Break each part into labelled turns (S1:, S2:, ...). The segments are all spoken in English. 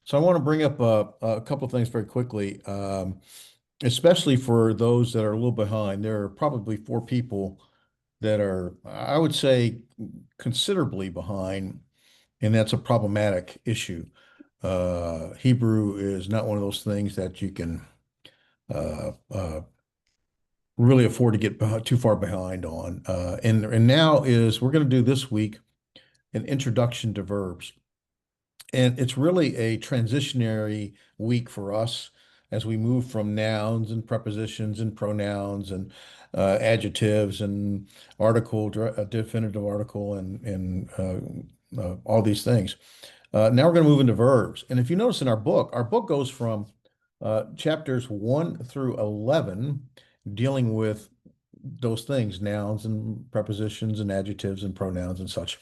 S1: So I want to bring up a couple of things very quickly, especially for those that are a little behind. There are probably four people that are, I would say, considerably behind, and that's a problematic issue. Hebrew is not one of those things that you can really afford to get too far behind on. And now is we're going to do this week an introduction to verbs. And it's really a transitionary week for us as we move from nouns and prepositions and pronouns and adjectives and definitive article and all these things. Now we're going to move into verbs. And if you notice in our book goes from chapters 1 through 11, dealing with those things, nouns and prepositions and adjectives and pronouns and such.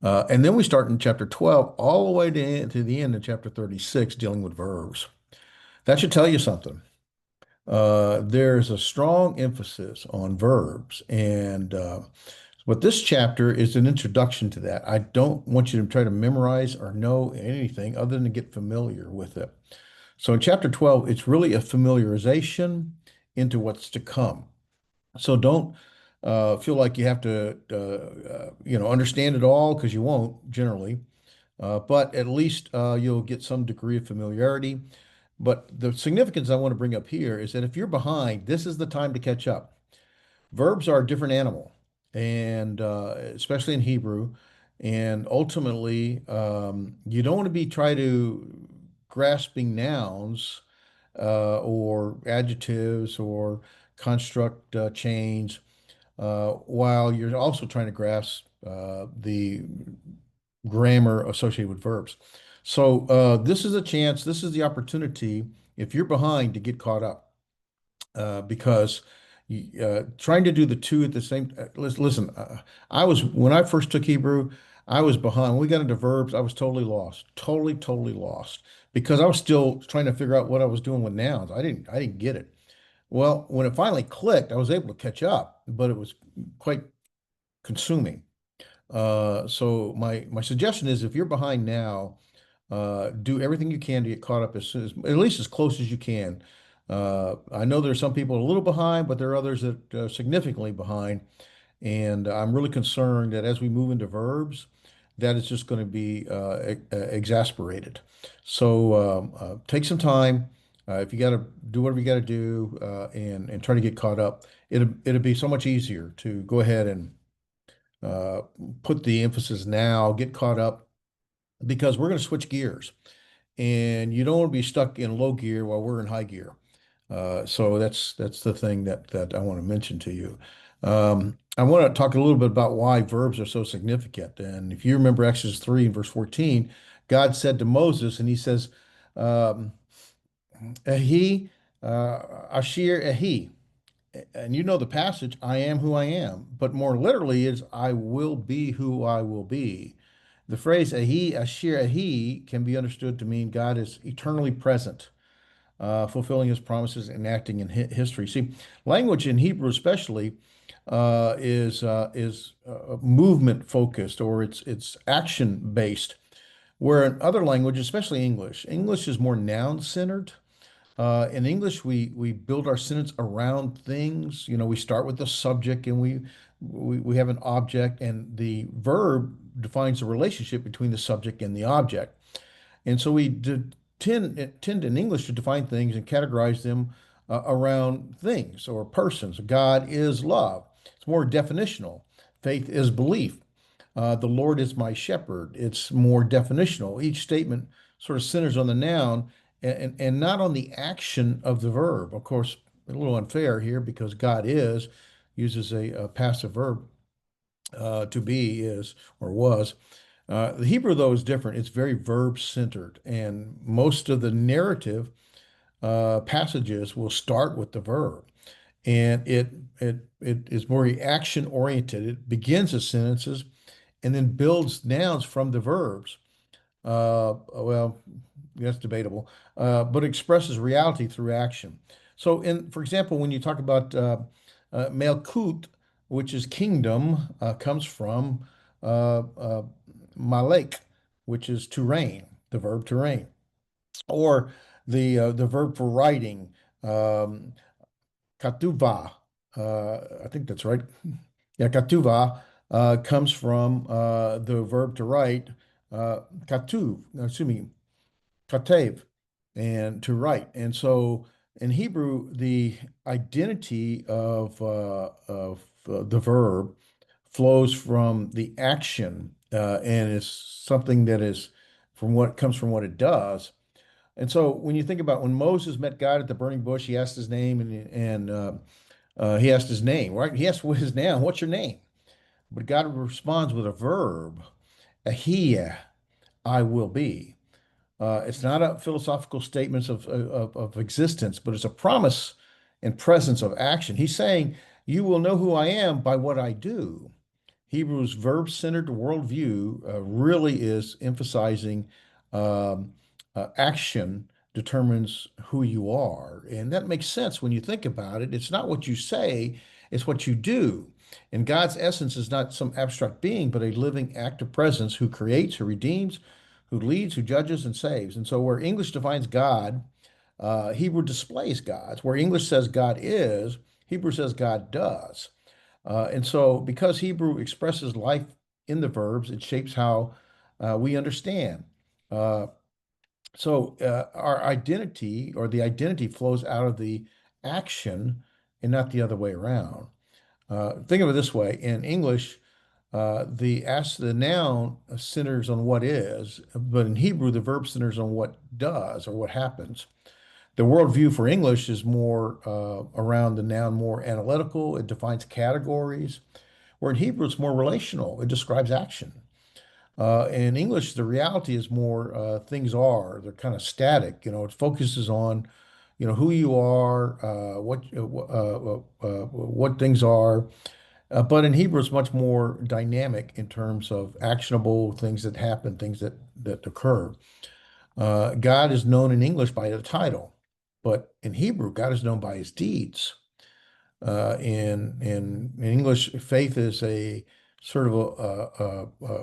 S1: And then we start in chapter 12 all the way to the end of chapter 36 dealing with verbs. That should tell you something. There's a strong emphasis on verbs. And what this chapter is an introduction to that. I don't want you to try to memorize or know anything other than to get familiar with it. So in chapter 12, it's really a familiarization into what's to come. So don't feel like you have to, understand it all because you won't generally. But at least you'll get some degree of familiarity. But the significance I want to bring up here is that if you're behind, this is the time to catch up. Verbs are a different animal, and especially in Hebrew. And ultimately, you don't want to be try to grasping nouns or adjectives or construct chains while you're also trying to grasp the grammar associated with verbs. So this is a chance, this is the opportunity if you're behind to get caught up because trying to do the two at the same listen, I was when I first took Hebrew, I was behind. When we got into verbs, I was totally lost, totally lost because I was still trying to figure out what I was doing with nouns. I didn't get it. Well, when it finally clicked, I was able to catch up, but it was quite consuming. So my suggestion is if you're behind now, do everything you can to get caught up as soon as, at least as close as you can. I know there's some people a little behind, but there are others that are significantly behind. And I'm really concerned that as we move into verbs, that is just going to be exasperated. So take some time. If you got to do whatever you got to do and try to get caught up, it'll be so much easier to go ahead and uh, put the emphasis now, get caught up, because we're going to switch gears. And you don't want to be stuck in low gear while we're in high gear. So that's the thing that I want to mention to you. I want to talk a little bit about why verbs are so significant. And if you remember Exodus 3 and verse 14, God said to Moses, and he says, um, Ehi, Ashir Ehi. And you know the passage, I am who I am, but more literally is I will be who I will be. The phrase Ahi, Ashir Ahi can be understood to mean God is eternally present, fulfilling his promises and acting in history. See, language in Hebrew especially is movement focused or it's action based, where in other languages, especially English, English is more noun centered. In English, we build our sentence around things. You know, we start with the subject and we have an object, and the verb defines the relationship between the subject and the object. And so we tend in English to define things and categorize them around things or persons. God is love. It's more definitional. Faith is belief. The Lord is my shepherd. It's more definitional. Each statement sort of centers on the noun and not on the action of the verb. Of course, a little unfair here because God is uses a passive verb to be is or was. The Hebrew, though, is different. It's very verb centered, and most of the narrative passages will start with the verb, and it is more action oriented. It begins the sentences and then builds nouns from the verbs. Well, that's debatable, but expresses reality through action. So, for example, when you talk about Melkut, which is kingdom, comes from Malek, which is to reign, the verb to reign. Or the verb for writing, um, katuva. I think that's right. Yeah, katuva comes from the verb to write, katuv, excuse me, katev, and to write. And so in Hebrew, the identity of the verb flows from the action, and is something that is from what comes from what it does. And so when you think about when Moses met God at the burning bush, he asked his name and he asked his name, right? He asked what his name, what's your name? But God responds with a verb, ahia, I will be. It's not a philosophical statement of existence, but it's a promise and presence of action. He's saying, you will know who I am by what I do. Hebrews' verb-centered worldview really is emphasizing um, action determines who you are. And that makes sense when you think about it. It's not what you say, it's what you do. And God's essence is not some abstract being, but a living active presence who creates, who redeems, who leads, who judges, and saves. And so where English defines God, Hebrew displays God. Where English says God is, Hebrew says God does. And so, because Hebrew expresses life in the verbs, it shapes how we understand. Uh, our identity or the identity flows out of the action and not the other way around. Think of it this way: in English, the noun centers on what is, but in Hebrew, the verb centers on what does or what happens. The worldview for English is more around the noun, more analytical. It defines categories. Where in Hebrew, it's more relational. It describes action. In English, the reality is more things are. They're kind of static. It focuses on, who you are, what things are. But in Hebrew, it's much more dynamic in terms of actionable things that happen, things that occur. God is known in English by the title, but in Hebrew, God is known by his deeds. In English, faith is a sort of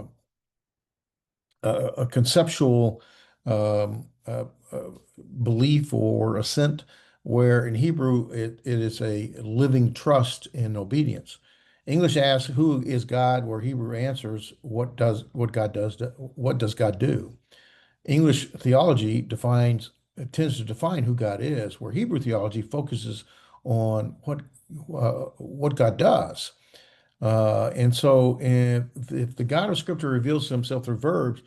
S1: a conceptual belief or assent, where in Hebrew it is a living trust in obedience. English asks, "Who is God?" Where Hebrew answers, What does God do?" English theology tends to define who God is, where Hebrew theology focuses on what God does. And so, if the God of Scripture reveals himself through verbs,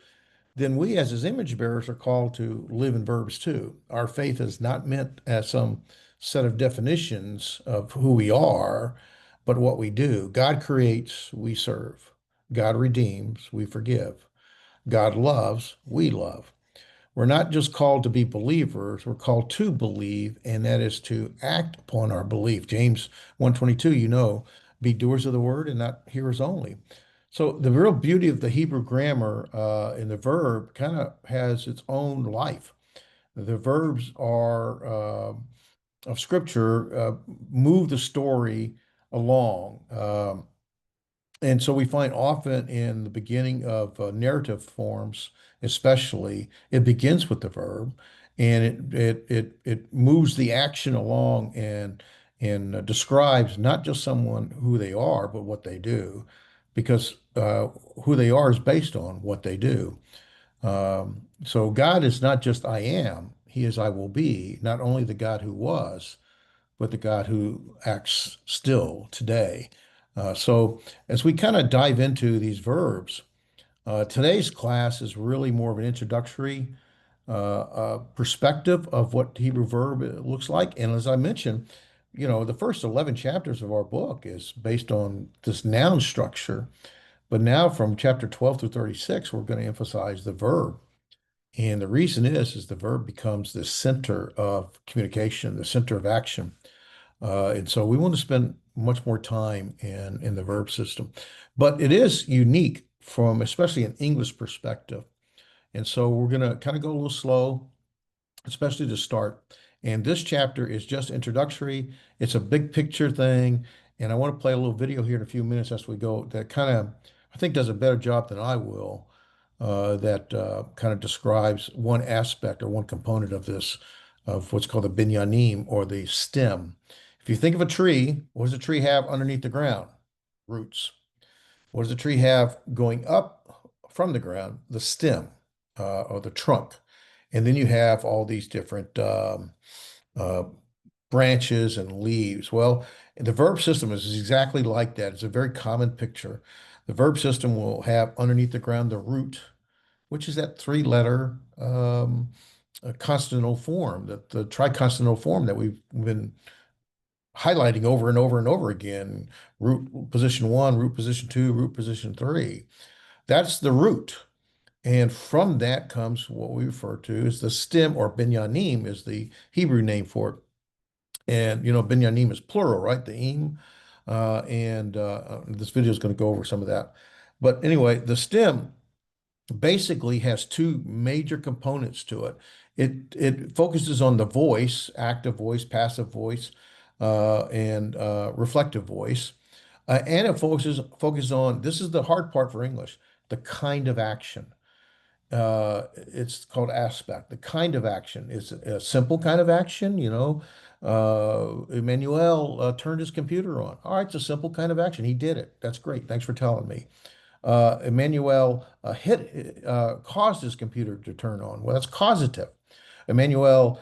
S1: then we, as his image bearers, are called to live in verbs too. Our faith is not meant as some set of definitions of who we are, but what we do. God creates, we serve. God redeems, we forgive. God loves, we love. We're not just called to be believers, we're called to believe, and that is to act upon our belief. James 1:22, be doers of the word and not hearers only. So the real beauty of the Hebrew grammar in the verb kind of has its own life. The verbs are of Scripture move the story along. And so we find often in the beginning of narrative forms, especially, it begins with the verb, and it moves the action along and describes not just someone who they are, but what they do, because who they are is based on what they do. So God is not just I am; He is I will be. Not only the God who was, but the God who acts still today. So, as we kind of dive into these verbs, today's class is really more of an introductory perspective of what Hebrew verb looks like. And as I mentioned, the first 11 chapters of our book is based on this noun structure. But now from chapter 12 through 36, we're going to emphasize the verb. And the reason is the verb becomes the center of communication, the center of action. And so we want to spend much more time in the verb system. But it is unique from especially an English perspective. And so we're going to kind of go a little slow, especially to start. And this chapter is just introductory. It's a big picture thing. And I want to play a little video here in a few minutes as we go that kind of, I think, does a better job than I will that kind of describes one aspect or one component of this, of what's called the binyanim or the stem. If you think of a tree, what does a tree have underneath the ground? Roots. What does the tree have going up from the ground? The stem or the trunk. And then you have all these different uh, branches and leaves. Well, the verb system is exactly like that. It's a very common picture. The verb system will have underneath the ground the root, which is that three-letter consonantal form, that the triconsonantal form that we've been highlighting over and over and over again. Root position one, root position two, root position three. That's the root. And from that comes what we refer to as the stem, or binyanim is the Hebrew name for it. And binyanim is plural, right? The im. And this video is going to go over some of that. But anyway, the stem basically has two major components to it. It focuses on the voice, active voice, passive voice, and reflective voice. And it focuses on, this is the hard part for English, the kind of action. It's called aspect. The kind of action is a simple kind of action, Emmanuel turned his computer on. All right, it's a simple kind of action. He did it. That's great. Thanks for telling me. Emmanuel caused his computer to turn on. Well, that's causative. Emmanuel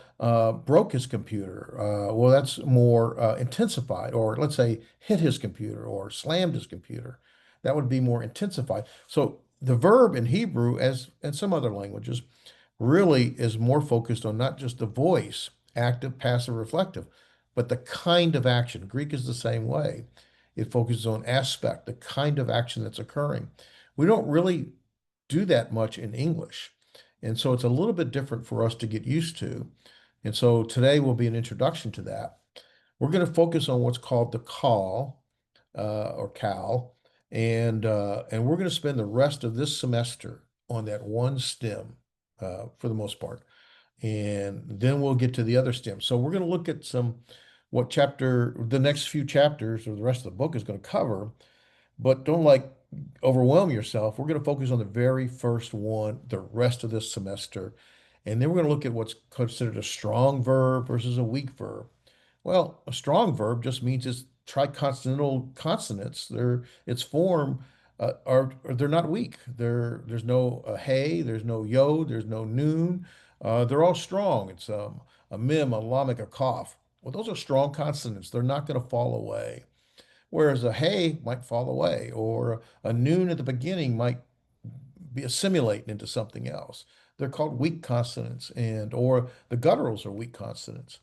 S1: broke his computer. Well, that's more intensified. Or let's say hit his computer or slammed his computer. That would be more intensified. So the verb in Hebrew, as in some other languages, really is more focused on not just the voice, active, passive, reflective, but the kind of action. Greek is the same way. It focuses on aspect, the kind of action that's occurring. We don't really do that much in English. And so it's a little bit different for us to get used to. And so today will be an introduction to that. We're going to focus on what's called the call or cal, and we're going to spend the rest of this semester on that one stem for the most part. And then we'll get to the other stems. So we're going to look at what chapter, the next few chapters or the rest of the book is going to cover, but don't overwhelm yourself. We're going to focus on the very first one the rest of this semester. And then we're going to look at what's considered a strong verb versus a weak verb. Well, a strong verb just means it's triconsonantal consonants. Its form they're not weak. There's no hey, there's no yo, there's no noon. They're all strong. It's a mim, a lamed, a cough. Well, those are strong consonants. They're not going to fall away. Whereas a hey might fall away, or a noon at the beginning might be assimilating into something else. They're called weak consonants, and or the gutturals are weak consonants.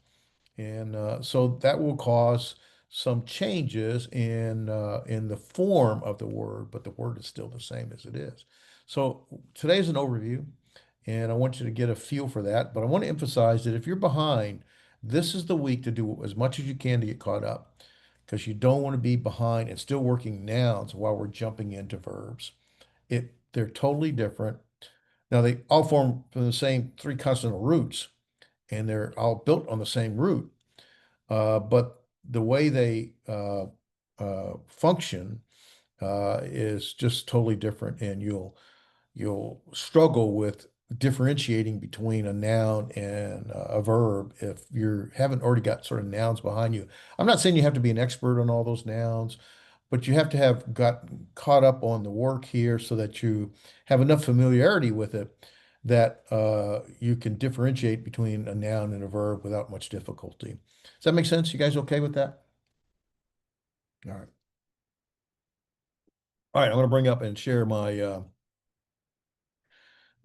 S1: And so that will cause some changes in the form of the word, but the word is still the same as it is. So today's an overview, and I want you to get a feel for that. But I want to emphasize that if you're behind, this is the week to do as much as you can to get caught up, because you don't want to be behind and still working nouns while we're jumping into verbs. They're totally different. Now they all form from the same three consonant roots, and they're all built on the same root. But the way they function is just totally different, and you'll struggle with differentiating between a noun and a verb if you haven't already got sort of nouns behind you. I'm not saying you have to be an expert on all those nouns, but you have to have got caught up on the work here so that you have enough familiarity with it that you can differentiate between a noun and a verb without much difficulty. Does that make sense? You guys okay with that? All right. All right, I'm going to bring up and share my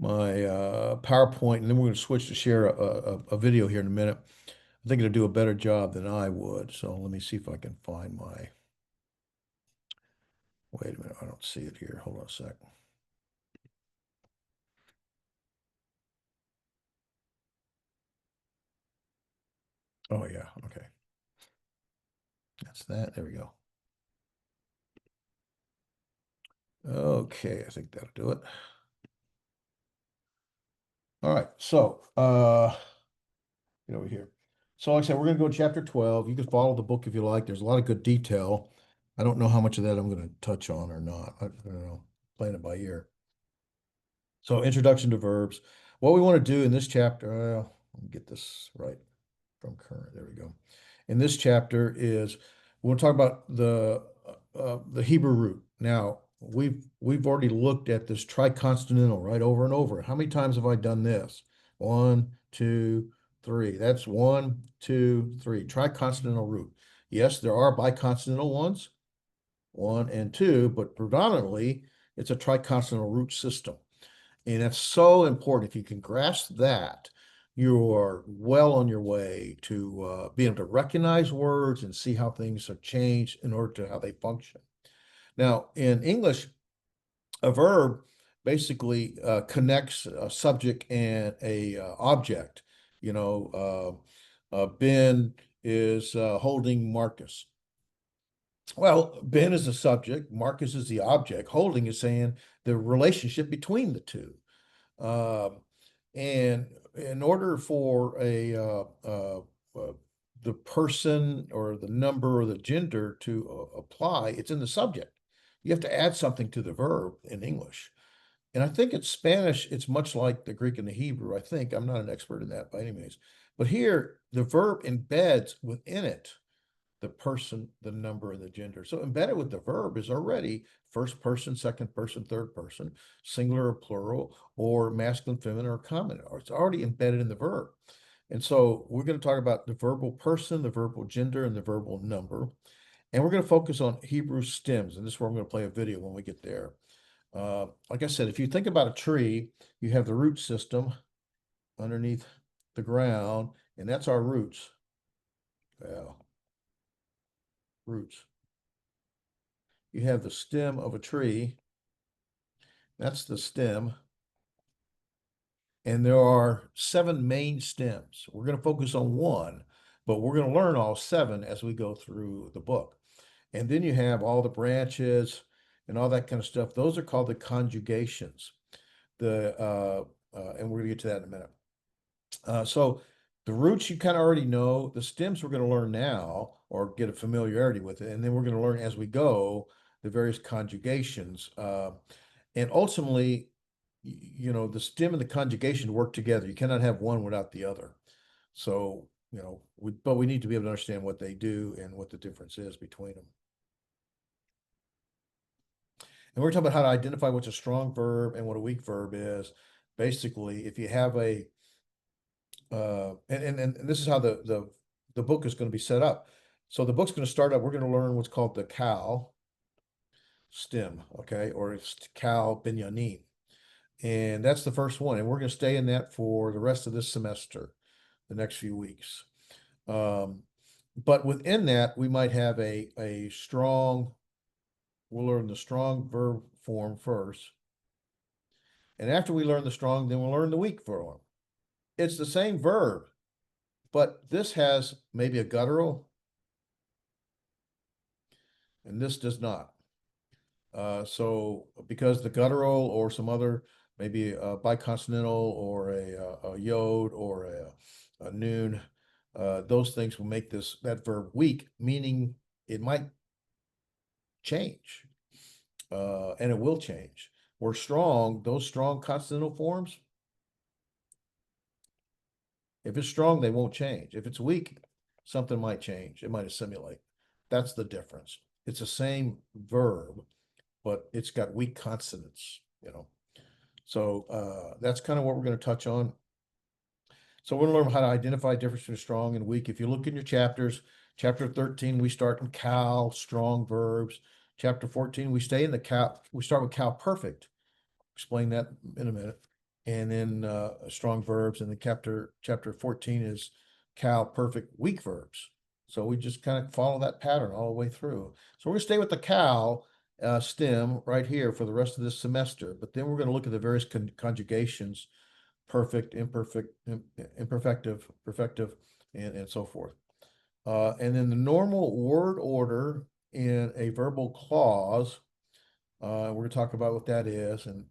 S1: PowerPoint, and then we're going to switch to share a video here in a minute. I think it'll do a better job than I would. So let me see if I can find wait a minute, I don't see it here. Hold on a sec. Oh yeah, okay. That's that. There we go. Okay, I think that'll do it. All right, so get over here. So like I said, we're going to go to chapter 12. You can follow the book if you like. There's a lot of good detail. I don't know how much of that I'm going to touch on or not. I don't know. Playing it by ear. So introduction to verbs. What we want to do in this chapter, let me get this right from current. There we go. In this chapter is we'll talk about the Hebrew root. Now we've already looked at this triconsonantal right over and over. How many times have I done this? One, two, three. That's one, two, three. Triconsonantal root. Yes, there are biconsonantal ones, one and two, but predominantly it's a triconsonantal root system. And that's so important. If you can grasp that, you are well on your way to being able to recognize words and see how things have changed in order to how they function. Now, in English, a verb basically connects a subject and a object. You know, Ben is holding Marcus. Well, Ben is the subject, Marcus is the object. Holding is saying the relationship between the two. Um, and in order for the person or the number or the gender to apply, it's in the subject. You have to add something to the verb in English. And I think in Spanish, it's much like the Greek and the Hebrew. I think I'm not an expert in that by any means. But here, the verb embeds within it the person, the number, and the gender. So embedded with the verb is already first person, second person, third person, singular or plural, or masculine, feminine, or common. Or it's already embedded in the verb. And so we're going to talk about the verbal person, the verbal gender, and the verbal number. And we're going to focus on Hebrew stems. And this is where I'm going to play a video when we get there. Like I said, if you think about a tree, you have the root system underneath the ground, and that's our roots. Well, roots. You have the stem of a tree. That's the stem. And there are 7 main stems. We're going to focus on one, but we're going to learn all 7 as we go through the book. And then you have all the branches and all that kind of stuff. Those are called the conjugations. And we're going to get to that in a minute. So the roots you kind of already know. The stems we're going to learn now or get a familiarity with it. And then we're going to learn as we go the various conjugations. And ultimately, you know, the stem and the conjugation work together. You cannot have one without the other. So, you know, but we need to be able to understand what they do and what the difference is between them. And we're talking about how to identify what's a strong verb and what a weak verb is. Basically, if you have a and this is how the book is going to be set up. So the book's going to start up. We're going to learn what's called the Cal stem, okay, or it's Cal Binyamin, and that's the first one. And we're going to stay in that for the rest of this semester, the next few weeks. But within that, we might have a strong. We'll learn the strong verb form first, and after we learn the strong, then we'll learn the weak form. It's the same verb, but this has maybe a guttural, and this does not. So because the guttural or some other, maybe a biconsonantal or a yod or a noon, those things will make that verb weak, meaning it might change, and it will change. Or strong, those strong consonantal forms, if it's strong, they won't change. If it's weak, something might change. It might assimilate. That's the difference. It's the same verb, but it's got weak consonants, you know. So that's kind of what we're going to touch on. So we're going to learn how to identify difference between strong and weak. If you look in your chapters, chapter 13, we start in cal, strong verbs. Chapter 14, we stay in the cal, we start with cal perfect. Explain that in a minute. And then strong verbs. And the chapter 14 is cal perfect weak verbs. So we just kind of follow that pattern all the way through. So we're going to stay with the cal stem right here for the rest of this semester. But then we're going to look at the various conjugations, perfect, imperfect, imperfective, perfective, and so forth. And then the normal word order in a verbal clause. We're going to talk about what that is, and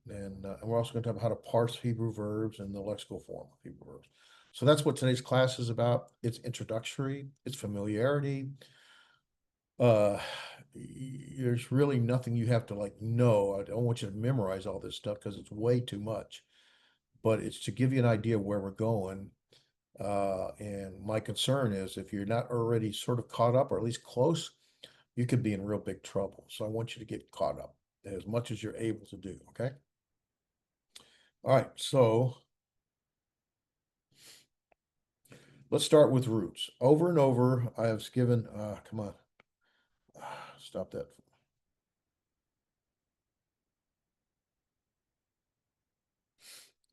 S1: we're also going to talk about how to parse Hebrew verbs and the lexical form of Hebrew verbs. So that's what today's class is about. It's introductory, it's familiarity. Uh, there's really nothing you have to like know. I don't want you to memorize all this stuff because it's way too much. But it's to give you an idea of where we're going. And my concern is if you're not already sort of caught up or at least close, you could be in real big trouble. So I want you to get caught up as much as you're able to do. Okay. All right. So let's start with roots. Over and over, I have given, come on, stop that.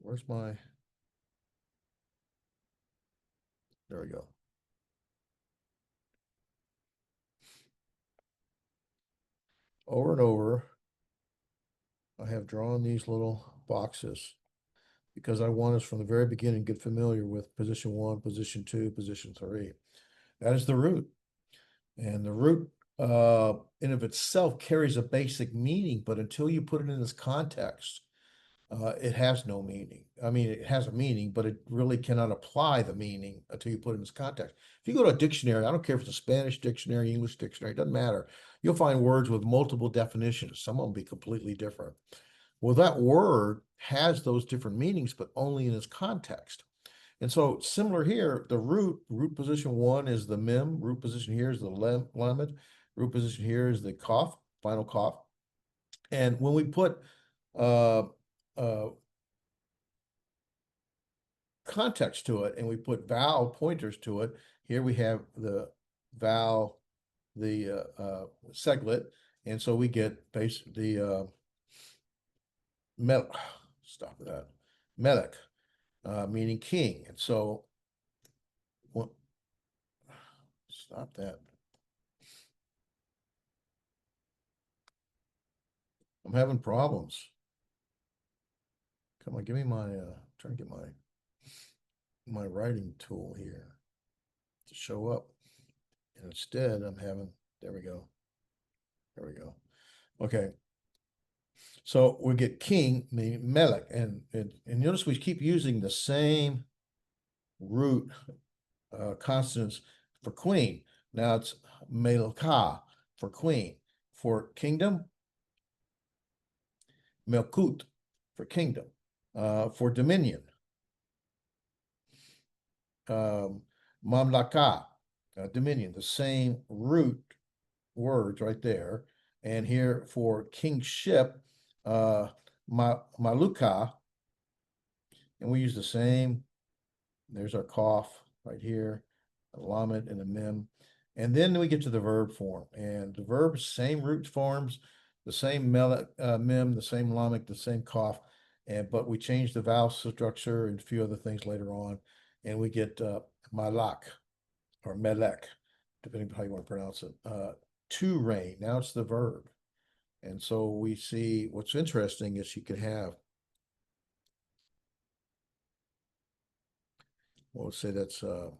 S1: Where's my, there we go. Over and over, I have drawn these little boxes because I want us from the very beginning get familiar with position one, position two, position three. That is the root. And the root in of itself carries a basic meaning, but until you put it in this context, it has no meaning. I mean, it has a meaning, but it really cannot apply the meaning until you put it in this context. If you go to a dictionary, I don't care if it's a Spanish dictionary, English dictionary, it doesn't matter. You'll find words with multiple definitions. Some of them be completely different. Well, that word has those different meanings, but only in its context. And so similar here, the root position one is the mem, root position here is the lamed, root position here is the cough, final cough. And when we put uh, uh, context to it and we put vowel pointers to it, here we have the vowel, the seglet, and so we get the mel stop that, melech, meaning king. And so, well, stop that. I'm having problems. Come on, give me my trying to get my writing tool here to show up. And instead I'm having, there we go. There we go. Okay. So we get king, meaning melech, and notice we keep using the same root consonants for queen. Now it's melka for queen. For kingdom, melkut for kingdom. For dominion, mamlaka, dominion, the same root words right there. And here for kingship, maluka, and we use the same. There's our cough right here, a lamed and a mem. And then we get to the verb form. And the verbs, same root forms, the same mem, the same lamed, the same cough. But we change the vowel structure and a few other things later on. And we get malak or melek, depending on how you want to pronounce it, to reign. Now it's the verb. And so we see what's interesting is you can have, well, let's say that's uh,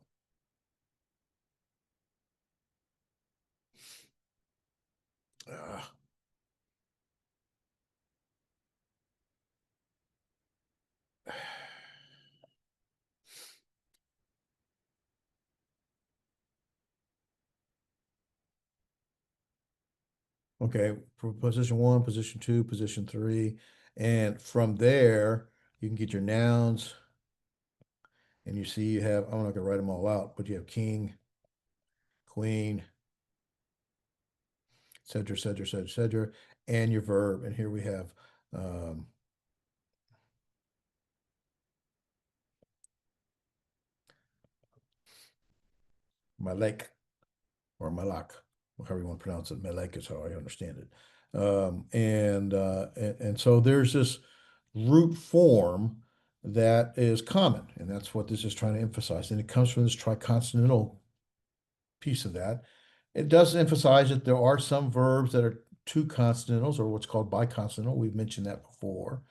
S1: okay, for position one, position two, position three. And from there, you can get your nouns. And you see you have, I'm not gonna write them all out, but you have king, queen, et cetera, et cetera, et cetera, et cetera, and your verb. And here we have malek or malak, however you want to pronounce it. Malek is how I understand it. And so there's this root form that is common, and that's what this is trying to emphasize. And it comes from this triconsonantal piece of that. It does emphasize that there are some verbs that are two consonantals or what's called biconsonantal. We've mentioned that before.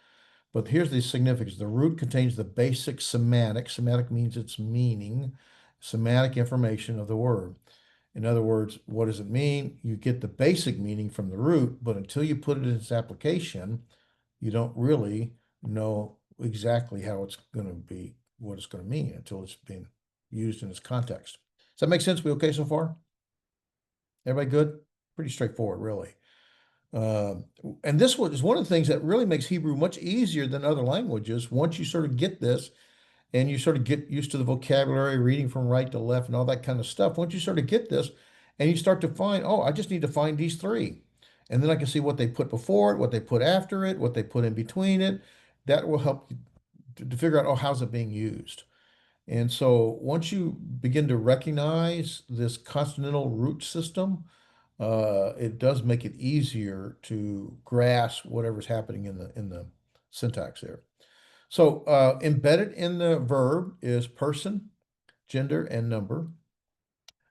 S1: But here's the significance. The root contains the basic semantic. Semantic means its meaning, semantic information of the word. In other words, what does it mean? You get the basic meaning from the root, but until you put it in its application, you don't really know exactly how it's going to be, what it's going to mean until it's being used in its context. Does that make sense? We okay so far? Everybody good? Pretty straightforward, really. Um, and this is one of the things that really makes Hebrew much easier than other languages. Once you sort of get this and you sort of get used to the vocabulary, reading from right to left and all that kind of stuff, once you sort of get this and you start to find, oh, I just need to find these three. And then I can see what they put before it, what they put after it, what they put in between it. That will help you to figure out, oh, how's it being used? And so once you begin to recognize this consonantal root system, it does make it easier to grasp whatever's happening in the syntax there. So embedded in the verb is person, gender, and number.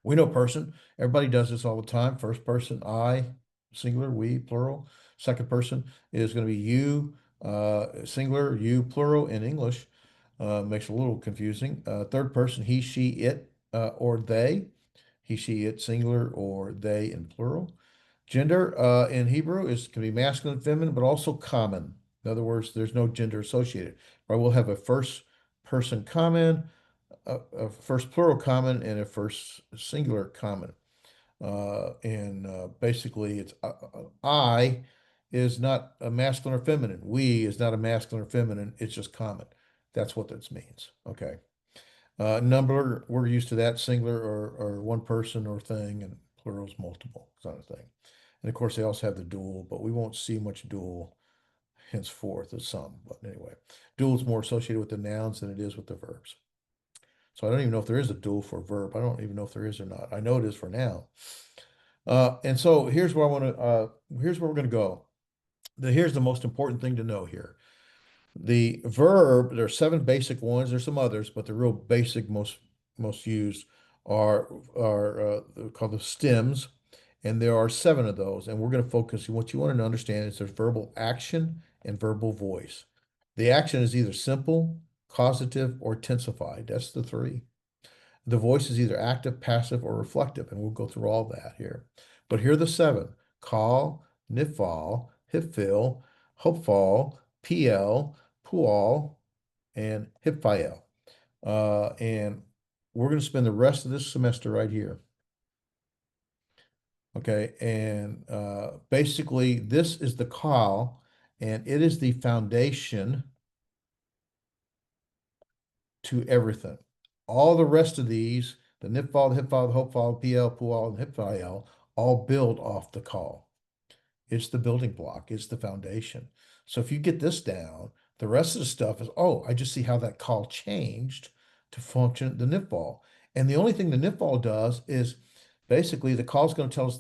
S1: We know person. Everybody does this all the time. First person, I, singular, we, plural. Second person is going to be you, singular, you, plural in English. Makes it a little confusing. Third person, he, she, it, or they. He, she, it, singular, or they in plural. Gender in Hebrew is can be masculine, feminine, but also common. In other words, there's no gender associated. Right? We'll have a first person common, a first plural common, and a first singular common. And basically, it's I is not a masculine or feminine. We is not a masculine or feminine. It's just common. That's what this means. Okay. Number, we're used to that singular or one person or thing, and plurals multiple kind of thing. And of course, they also have the dual, but we won't see much dual henceforth as some. But anyway, dual is more associated with the nouns than it is with the verbs. So I don't even know if there is a dual for a verb. I don't even know if there is or not. I know it is for noun. And so here's where I want to. Here's where we're going to go. Here's the most important thing to know here. The verb, there are seven basic ones. There's some others, but the real basic, most used are called the stems, and there are seven of those. And we're going to focus. What you want to understand is there's verbal action and verbal voice. The action is either simple, causative, or tensified. That's the three. The voice is either active, passive, or reflective, and we'll go through all that here. But here are the seven: call, nifal, hipfil, hopefal, pl, pual, and hipfael. And we're going to spend the rest of this semester right here. Okay, and basically this is the call, and it is the foundation to everything. All the rest of these, the nipfall, the hipfall, the hopefall, PL, pual, and hipfile, all build off the call. It's the building block, it's the foundation. So if you get this down, the rest of the stuff is, oh, I just see how that call changed to function the nipfall. And the only thing the nipfall does is basically the call is going to tell us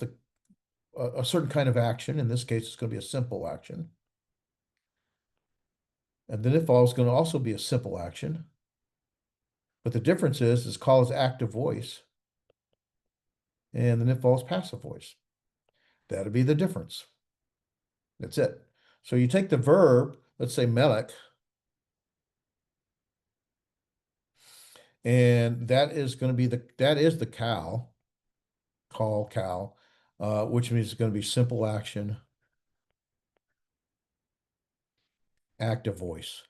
S1: a certain kind of action. In this case, it's going to be a simple action. And the nipfall is going to also be a simple action. But the difference is this call is active voice and the nipfall is passive voice. That'll be the difference. That's it. So you take the verb, let's say melech, and that is going to be that is the cow, call cow, which means it's going to be simple action, active voice.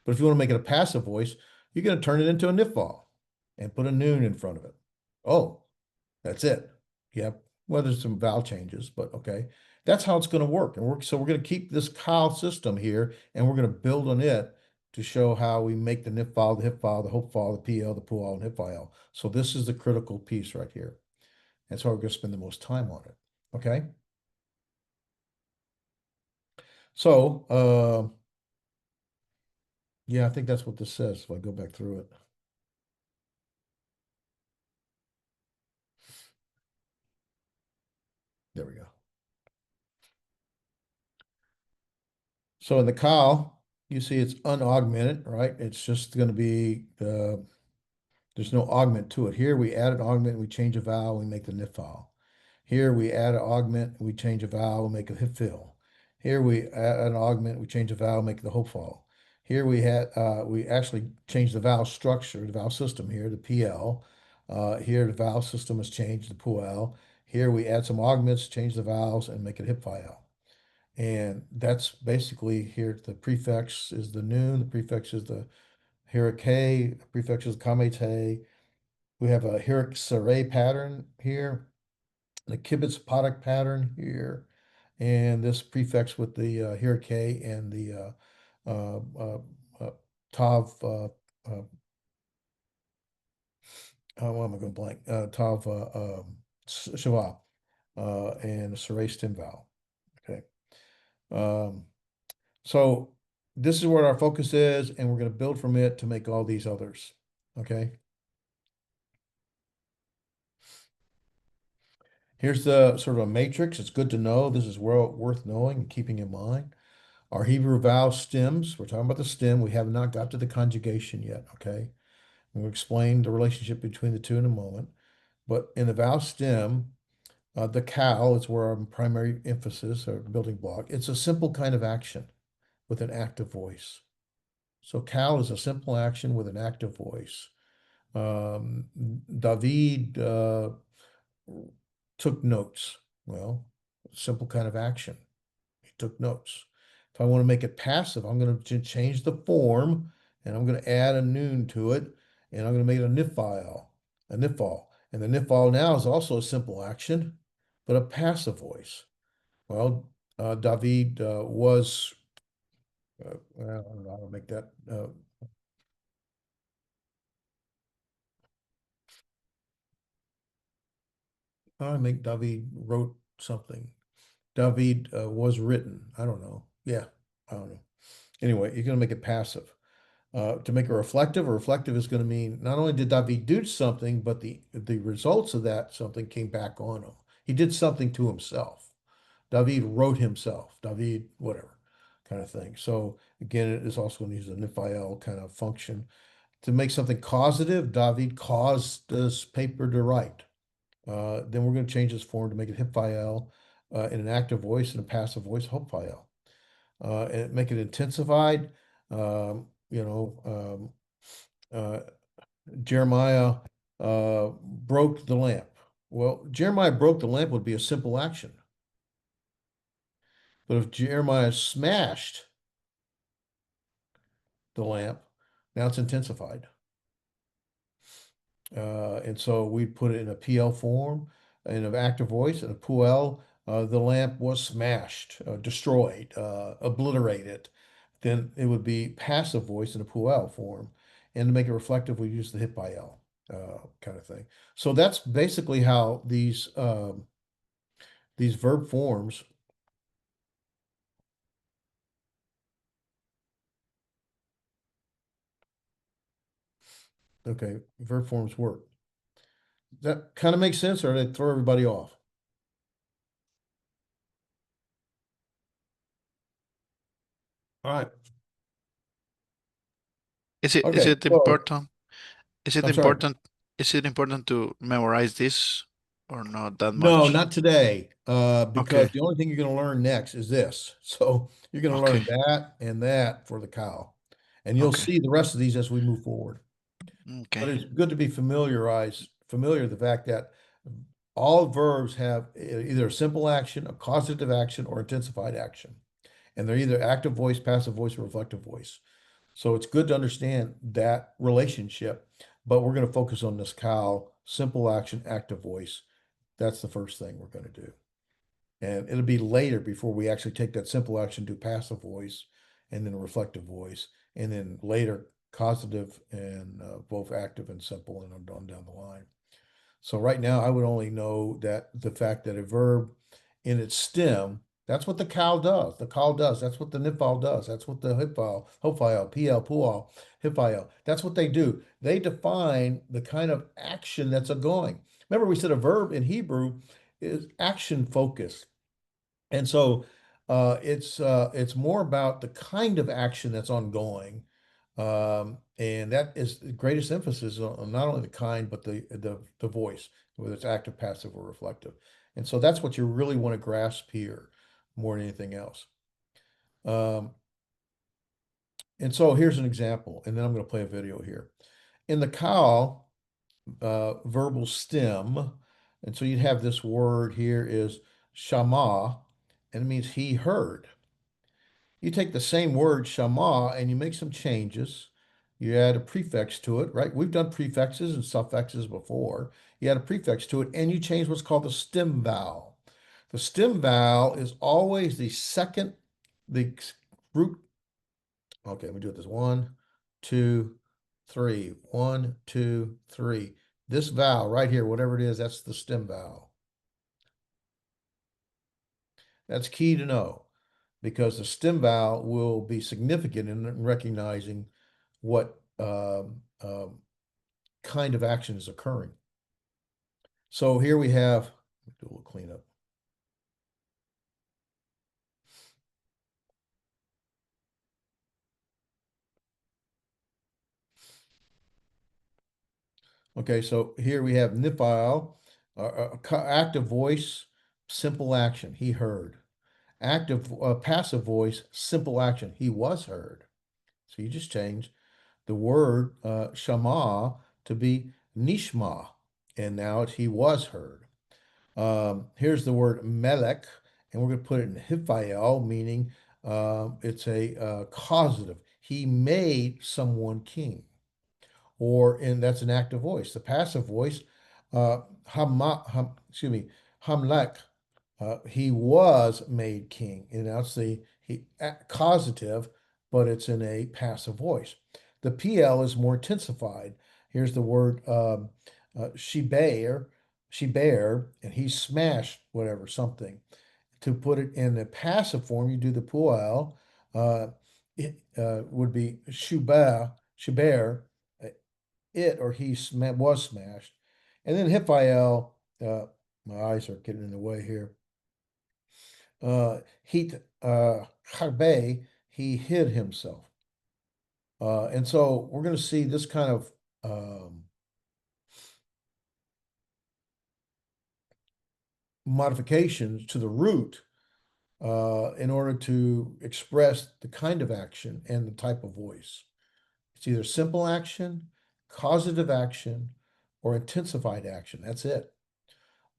S1: But if you want to make it a passive voice, you're going to turn it into a nipfall and put a noon in front of it. Oh, that's it. Yep. Well, there's some vowel changes, but okay. That's how it's going to work. So we're going to keep this cow system here, and we're going to build on it to show how we make the nip file, the hip file, the hope file, the PL, the pual, and hip file. So this is the critical piece right here. That's why we're going to spend the most time on it. Okay. So, yeah, I think that's what this says. If I go back through it. There we go. So in the cow, you see it's unaugmented, right? It's just going to be there's no augment to it. Here we add an augment, we change a vowel, we make the nip file. Here we add an augment, we change a vowel, we make a hip fill. Here we add an augment, we change a vowel, make the hope file. Here we actually change the vowel structure, the vowel system here, the PL. Here the vowel system is changed, the PUL. Here we add some augments, change the vowels, and make it hip file. And that's basically here. The prefix is the noon, the prefix is the here a K, the prefix is kamete, We have a Herrick Saray pattern here, the Kibitz Potok pattern here, and this prefix with the Herrick and the uh, uh, Tav, why am I going blank? Tav Shava and Saray stem vowel. Okay. Um, so this is where our focus is, and we're going to build from it to make all these others. Okay. Here's the sort of a matrix. It's good to know. This is well worth knowing and keeping in mind. Our Hebrew vowel stems, we're talking about the stem. We have not got to the conjugation yet, okay? We'll explain the relationship between the two in a moment. But in the vowel stem, the cow is where our primary emphasis or building block. It's a simple kind of action with an active voice. So cow is a simple action with an active voice. Um, David took notes. Well, simple kind of action. He took notes. If I want to make it passive, I'm going to change the form and I'm going to add a noon to it and I'm going to make it a nifal. And the nifal now is also a simple action, but a passive voice. Well, David was, well, I don't know how to make that. I make David wrote something. David was written. I don't know. Yeah, I don't know. Anyway, you're going to make it passive. To make it reflective, a reflective is going to mean not only did David do something, but the results of that something came back on him. He did something to himself. David wrote himself. David, whatever kind of thing. So again, it is also going to use a nifal kind of function. To make something causative, David caused this paper to write. Then we're going to change this form to make it hipfile in an active voice and a passive voice, hopefile. And make it intensified. You know, uh, Jeremiah broke the lamp. Well, Jeremiah broke the lamp would be a simple action. But if Jeremiah smashed the lamp, now it's intensified. And so we put it in a PL form, in an active voice, and a PUL. The lamp was smashed, destroyed, obliterated. Then it would be passive voice in a PUL form. And to make it reflective, we use the hip IL kind of thing. So that's basically how these verb forms, okay, verb forms work. That kind of makes sense, or they throw everybody off. All right.
S2: Is
S1: Okay.
S2: it
S1: So
S2: important? Is it
S1: I'm sorry.
S2: important? Is it important to memorize this or not that
S1: No,
S2: much?
S1: not today, because
S2: Okay,
S1: the only thing you're going to learn next is this. So you're going to
S2: okay,
S1: learn that and that for the cow. And you'll
S2: okay,
S1: see the rest of these as we move forward. But
S2: okay,
S1: it's good to be familiar with the fact that all verbs have either a simple action, a causative action, or intensified action. And they're either active voice, passive voice, or reflective voice. So it's good to understand that relationship. But we're going to focus on this cow, simple action, active voice. That's the first thing we're going to do. And it'll be later before we actually take that simple action to passive voice and then a reflective voice, and then later causative and both active and simple and on down the line. So right now, I would only know that the fact that a verb in its stem, that's what the cow does. The cow does. That's what the nipal does. That's what the hipfile, PL, pual, hipfile. That's what they do. They define the kind of action that's a going. Remember, we said a verb in Hebrew is action focused. And so it's more about the kind of action that's ongoing. And that is the greatest emphasis on not only the kind, but the voice, whether it's active, passive, or reflective. And so that's what you really want to grasp here more than anything else. Um, and so here's an example, and then I'm going to play a video here. In the cow verbal stem, and so you'd have this word here is shama, and it means he heard. You take the same word shama and you make some changes. You add a prefix to it, right? We've done prefixes and suffixes before. You add a prefix to it and you change what's called the stem vowel. The stem vowel is always the root. Okay, let me do it this one, two, three. One, two, three. This vowel right here, whatever it is, that's the stem vowel. That's key to know because the stem vowel will be significant in recognizing what kind of action is occurring. So here we have, do a little cleanup. Okay, so here we have nifile, active voice, simple action, he heard. Active, passive voice, simple action, he was heard. So you just change the word shama to be nishma, and now he was heard. Here's the word melech, and we're going to put it in Hiphael, meaning it's a causative. He made someone king, and that's an active voice. The passive voice, excuse me, Hamlech, he was made king. And that's the causative, but it's in a passive voice. The PL is more intensified. Here's the word she bear, and he smashed whatever, something. To put it in the passive form, you do the puel. It would be shuber, it or he was smashed. And then Hiphael, my eyes are getting in the way here. He Harbe, he hid himself. And so we're going to see this kind of modifications to the root in order to express the kind of action and the type of voice. It's either simple action, causative action, or intensified action. That's it.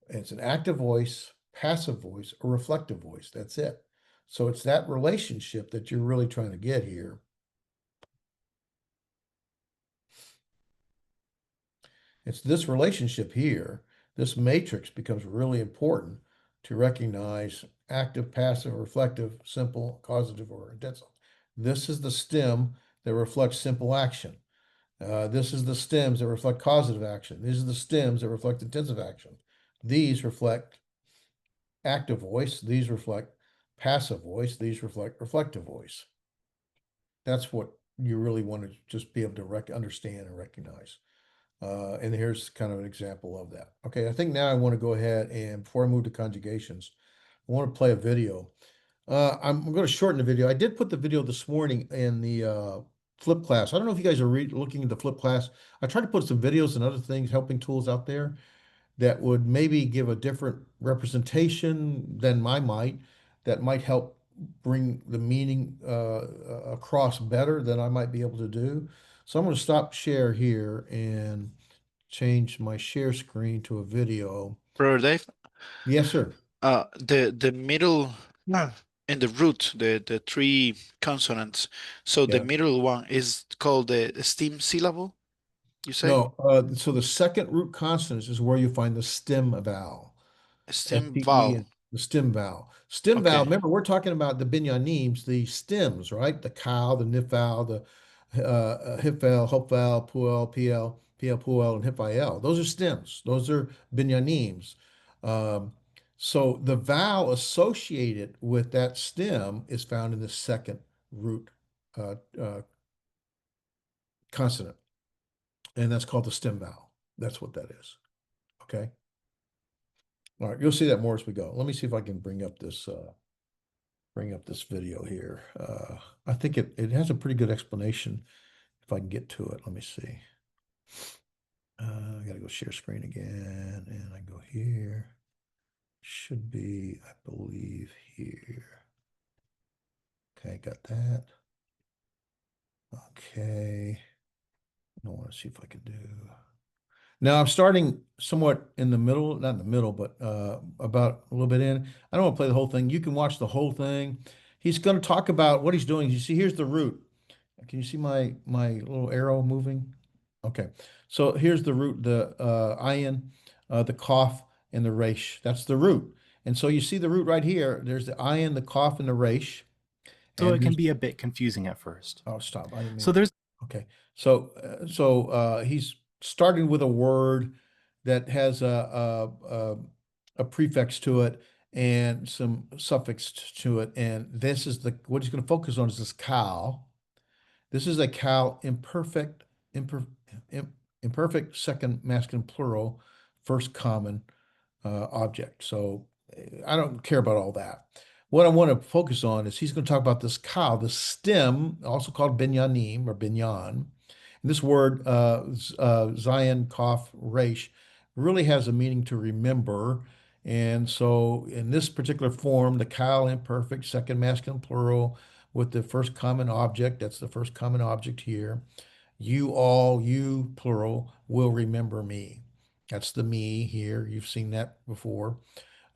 S1: It's an active voice, passive voice, or reflective voice. That's it. So it's that relationship that you're really trying to get here. It's this relationship here, this matrix becomes really important to recognize active, passive, reflective, simple, causative, or intensive. This is the stem that reflects simple action. This is the stems that reflect causative action. These are the stems that reflect intensive action. These reflect active voice. These reflect passive voice. These reflect reflective voice. That's what you really want to just be able to understand and recognize. And here's kind of an example of that. Okay, I think now I want to go ahead and before I move to conjugations, I want to play a video. I'm going to shorten the video. I did put the video this morning in the flip class. I don't know if you guys are looking at the flip class. I tried to put some videos and other things, helping tools out there that would maybe give a different representation than that might help bring the meaning across better than I might be able to do. So I'm going to stop share here and change my share screen to a video.
S2: Brother Dave,
S1: Yes, sir.
S2: the middle in the root, the three consonants. So the
S1: Yeah.
S2: middle one is called the stem syllable, you say?
S1: No, so the second root consonants is where you find the stem vowel.
S2: Stem
S1: STEM,
S2: vowel.
S1: the stem vowel. Stem vowel,
S2: Okay.
S1: remember, we're talking about the binyanims, the stems, right? The cow, the nif vowel, the hip vowel, hope vowel, puel, PL, puel, and hip IL. Those are stems. Those are binyanims. Um, so the vowel associated with that stem is found in the second root uh, uh, consonant, and that's called the stem vowel. That's what that is. Okay. All right, you'll see that more as we go. Let me see if I can bring up this video here. I think it has a pretty good explanation if I can get to it. Let me see. I gotta go share screen again, and I go here. Should be, I believe, here. Okay, got that. Okay. I want to see if I can do. Now I'm starting somewhat in the middle, not in the middle, but about a little bit in. I don't want to play the whole thing. You can watch the whole thing. He's going to talk about what he's doing. You see, here's the root. Can you see my little arrow moving? Okay. So here's the root, the ayin, the cough, and the resh. That's the root. And so you see the root right here. There's the ayin, the cough, and the resh.
S3: So it
S1: And
S3: can
S1: there's,
S3: be a bit confusing at first.
S1: oh, stop. I didn't
S3: So
S1: mean.
S3: there's
S1: Okay. So he's starting with a word that has a prefix to it and some suffix to it. And this is the what he's going to focus on is this cow. This is a cow im- imperfect second masculine plural, first common object. So I don't care about all that. What I want to focus on is he's going to talk about this cow, the stem, also called binyanim or binyan. And this word, Zion, Kaf, Resh, really has a meaning to remember. And so in this particular form, the cow imperfect, second masculine plural, with the first common object, that's the first common object here. You all, you plural, will remember me. That's the me here. You've seen that before.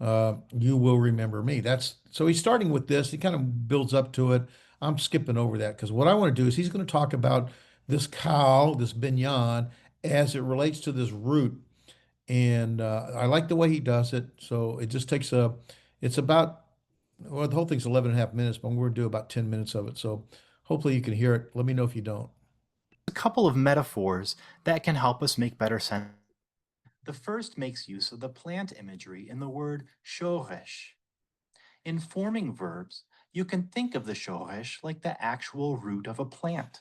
S1: You will remember me. That's so he's starting with this. He kind of builds up to it. I'm skipping over that because what I want to do is he's going to talk about this cow, this binyan, as it relates to this root. And I like the way he does it. So it just takes it's about, well, the whole thing's 11 and a half minutes, but we're going to do about 10 minutes of it. So hopefully you can hear it. Let me know if you don't.
S3: a couple of metaphors that can help us make better sense. The first makes use of the plant imagery in the word shoresh. In forming verbs, you can think of the shoresh like the actual root of a plant.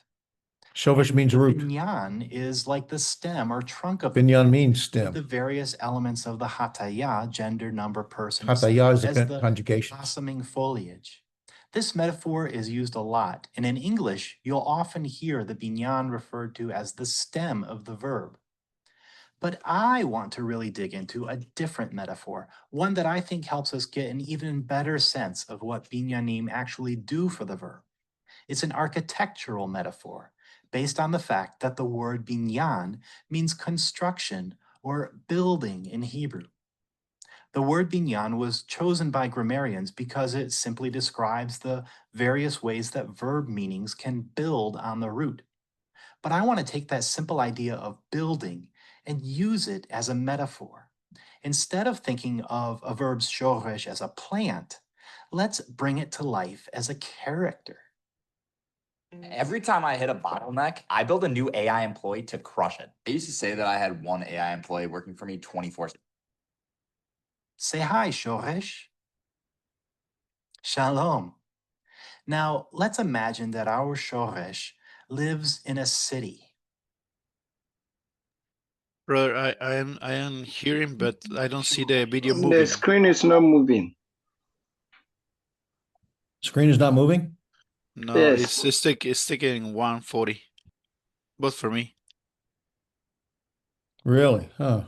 S1: Shovish means
S3: The
S1: root.
S3: binyan is like the stem or trunk of
S1: Binyan means
S3: with
S1: stem.
S3: the various elements of the hataya, gender, number, person,
S1: Hataya is
S3: as
S1: the
S3: the
S1: conjugation.
S3: blossoming foliage. This metaphor is used a lot, and in English, you'll often hear the binyan referred to as the stem of the verb. But I want to really dig into a different metaphor, one that I think helps us get an even better sense of what binyanim actually do for the verb. It's an architectural metaphor based on the fact that the word binyan means construction or building in Hebrew. The word binyan was chosen by grammarians because it simply describes the various ways that verb meanings can build on the root. But I want to take that simple idea of building and use it as a metaphor. Instead of thinking of a verb's shoresh as a plant, let's bring it to life as a character.
S4: Every time I hit a bottleneck, I build a new AI employee to crush it. I used to say that I had one AI employee working for me 24/7.
S3: Say hi, shoresh. Shalom. Now, let's imagine that our shoresh lives in a city.
S2: Brother, I am hearing, but I don't see the video
S5: The
S2: moving.
S5: screen is not moving.
S1: Screen is not moving?
S2: No,
S5: Yes.
S2: it's sticking 140. Both for me.
S1: Really? Huh.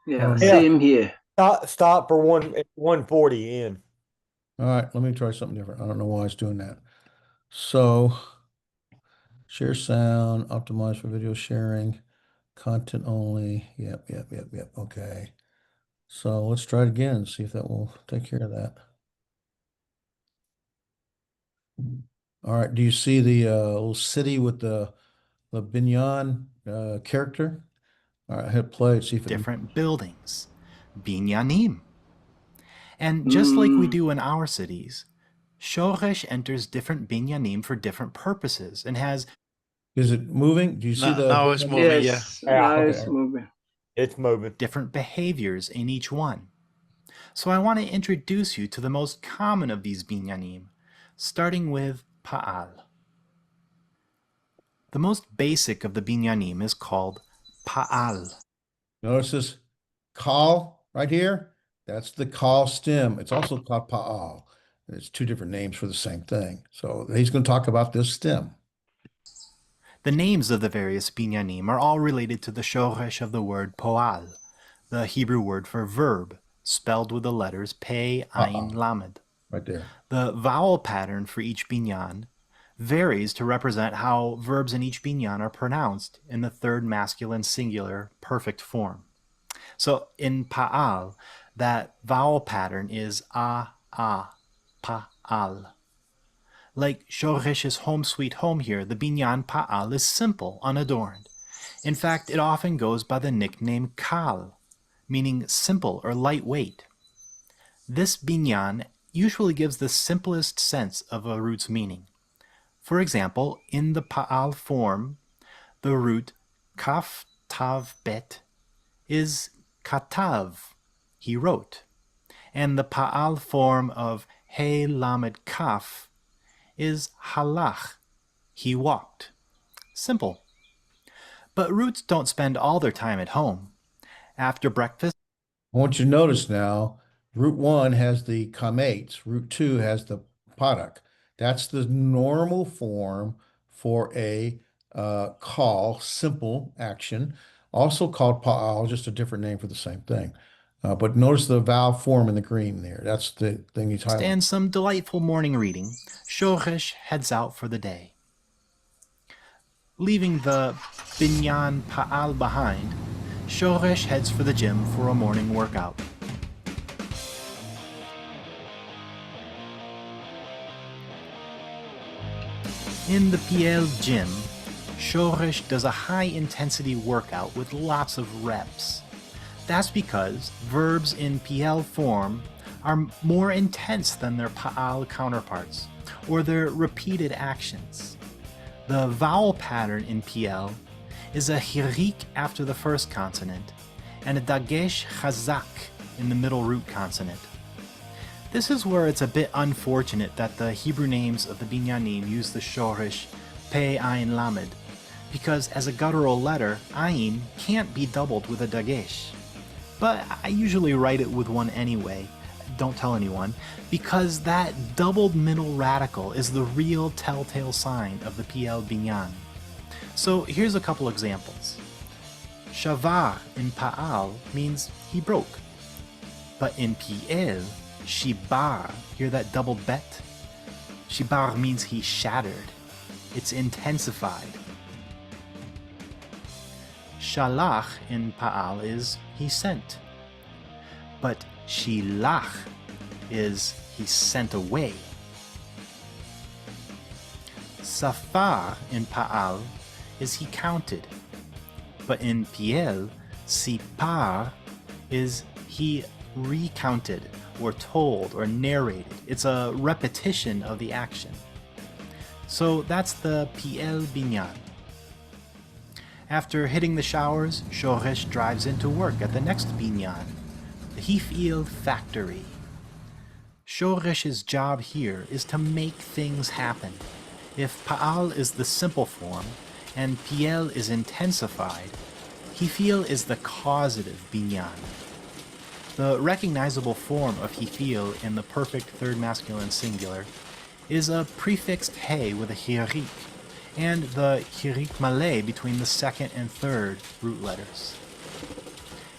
S5: Yeah,
S1: Oh,
S5: same here.
S6: Stop for 140 in.
S1: All right, let me try something different. I don't know why it's doing that. So, share sound, optimize for video sharing, content only. Yep. Okay. So let's try it again and see if that will take care of that. All right. Do you see the little city with the Binyan character? All right, hit play. See if it.
S3: Different buildings, binyanim. And just like we do in our cities, shoresh enters different binyanim for different purposes and has
S1: Is it moving? Do you see the?
S2: Now it's moving, yeah.
S5: Yes, now
S1: Okay.
S5: it's moving.
S6: It's moving.
S3: different behaviors in each one. So I want to introduce you to the most common of these binyanim, starting with pa'al. The most basic of the binyanim is called pa'al.
S1: Notice this call right here. That's the call stem. It's also called pa'al. It's two different names for the same thing. So he's going to talk about this stem.
S3: The names of the various binyanim are all related to the shoresh of the word po'al, the Hebrew word for verb, spelled with the letters pei, ayin, lamed.
S1: Right there.
S3: The vowel pattern for each binyan varies to represent how verbs in each binyan are pronounced in the third masculine singular perfect form. So in pa'al, that vowel pattern is a, pa'al. Like Shoresh's home sweet home here, the binyan pa'al is simple, unadorned. In fact, it often goes by the nickname kal, meaning simple or lightweight. This binyan usually gives the simplest sense of a root's meaning. For example, in the pa'al form, the root kaf tav bet is katav, he wrote, and the pa'al form of he lamed kaf is halach, he walked. Simple. But roots don't spend all their time at home. After breakfast,
S1: I want you to notice now, root 1 has the kamates, root 2 has the parak. That's the normal form for a call, simple action, also called pa'al, just a different name for the same thing. But notice the vowel form in the green there. That's the thing he's highlighting.
S3: and some delightful morning reading, Shoresh heads out for the day. Leaving the binyan pa'al behind, Shoresh heads for the gym for a morning workout. In the PL gym, Shoresh does a high-intensity workout with lots of reps. That's because verbs in PL form are more intense than their Pa'al counterparts, or their repeated actions. The vowel pattern in PL is a hirik after the first consonant, and a dagesh chazak in the middle root consonant. This is where it's a bit unfortunate that the Hebrew names of the binyanim use the shoresh pe ayin lamed, because as a guttural letter, ayin can't be doubled with a dagesh. But I usually write it with one anyway, don't tell anyone, because that doubled middle radical is the real telltale sign of the PL binyan. So here's a couple examples. Shavar in Pa'al means he broke, but in PL, Shibar, hear that doubled bet? Shibar means he shattered. It's intensified. Shalach in Pa'al is he sent. But Shilach is he sent away. Safar in Pa'al is he counted. But in Piel, Sipar is he recounted or told or narrated. It's a repetition of the action. So that's the PL binyan. After hitting the showers, Shoresh drives into work at the next binyan, the Hifil factory. Shoresh's job here is to make things happen. If Pa'al is the simple form and PL is intensified, Hifil is the causative binyan. The recognizable form of Hifil in the perfect third masculine singular is a prefixed he with a hirik, and the hirik malay between the second and third root letters.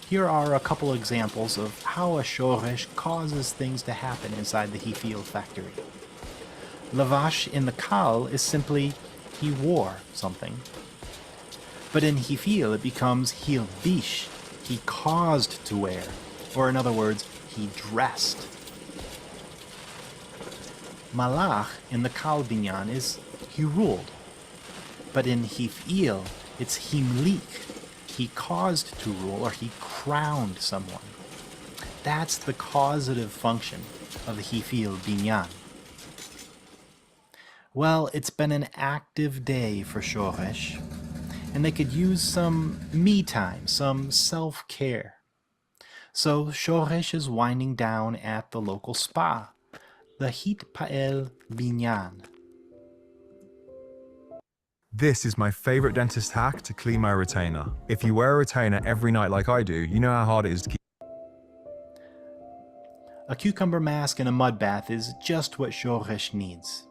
S3: Here are a couple examples of how a shoresh causes things to happen inside the Hifil factory. Lavash in the kal is simply he wore something. But in Hifil it becomes hilbish, he caused to wear, or in other words, he dressed. Malach in the kal binyan is he ruled. But in Hifil, it's himlik, he caused to rule, or he crowned someone. That's the causative function of the Hifil binyan. Well, it's been an active day for Shoresh, and they could use some me time, some self-care. So Shoresh is winding down at the local spa, the Hitpael Binyan.
S7: This is my favorite dentist hack to clean my retainer. If you wear a retainer every night like I do, you know how hard it is to keep.
S3: A cucumber mask and a mud bath is just what Shoresh needs.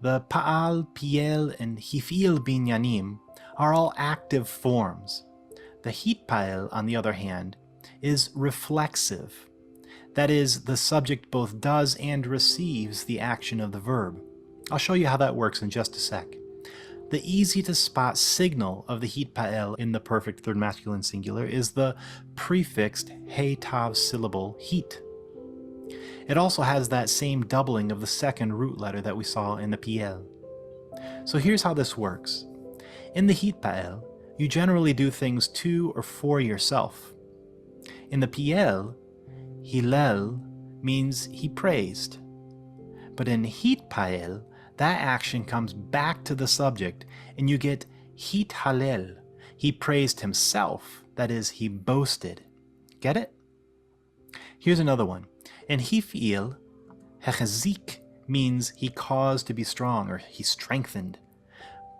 S3: The Pa'al, Piel, and Hifil Binyanim are all active forms. The Hitpael, on the other hand, is reflexive. That is, the subject both does and receives the action of the verb. I'll show you how that works in just a sec. The easy-to-spot signal of the Hitpael in the perfect third masculine singular is the prefixed he tav syllable hit. It also has that same doubling of the second root letter that we saw in the PL. So here's how this works. In the Hitpael, you generally do things to or for yourself. In the PL, Hillel means he praised. But in Hitpael, that action comes back to the subject and you get Hithalel. He praised himself, that is, he boasted. Get it? Here's another one. In Hifil, Hechazik means he caused to be strong or he strengthened.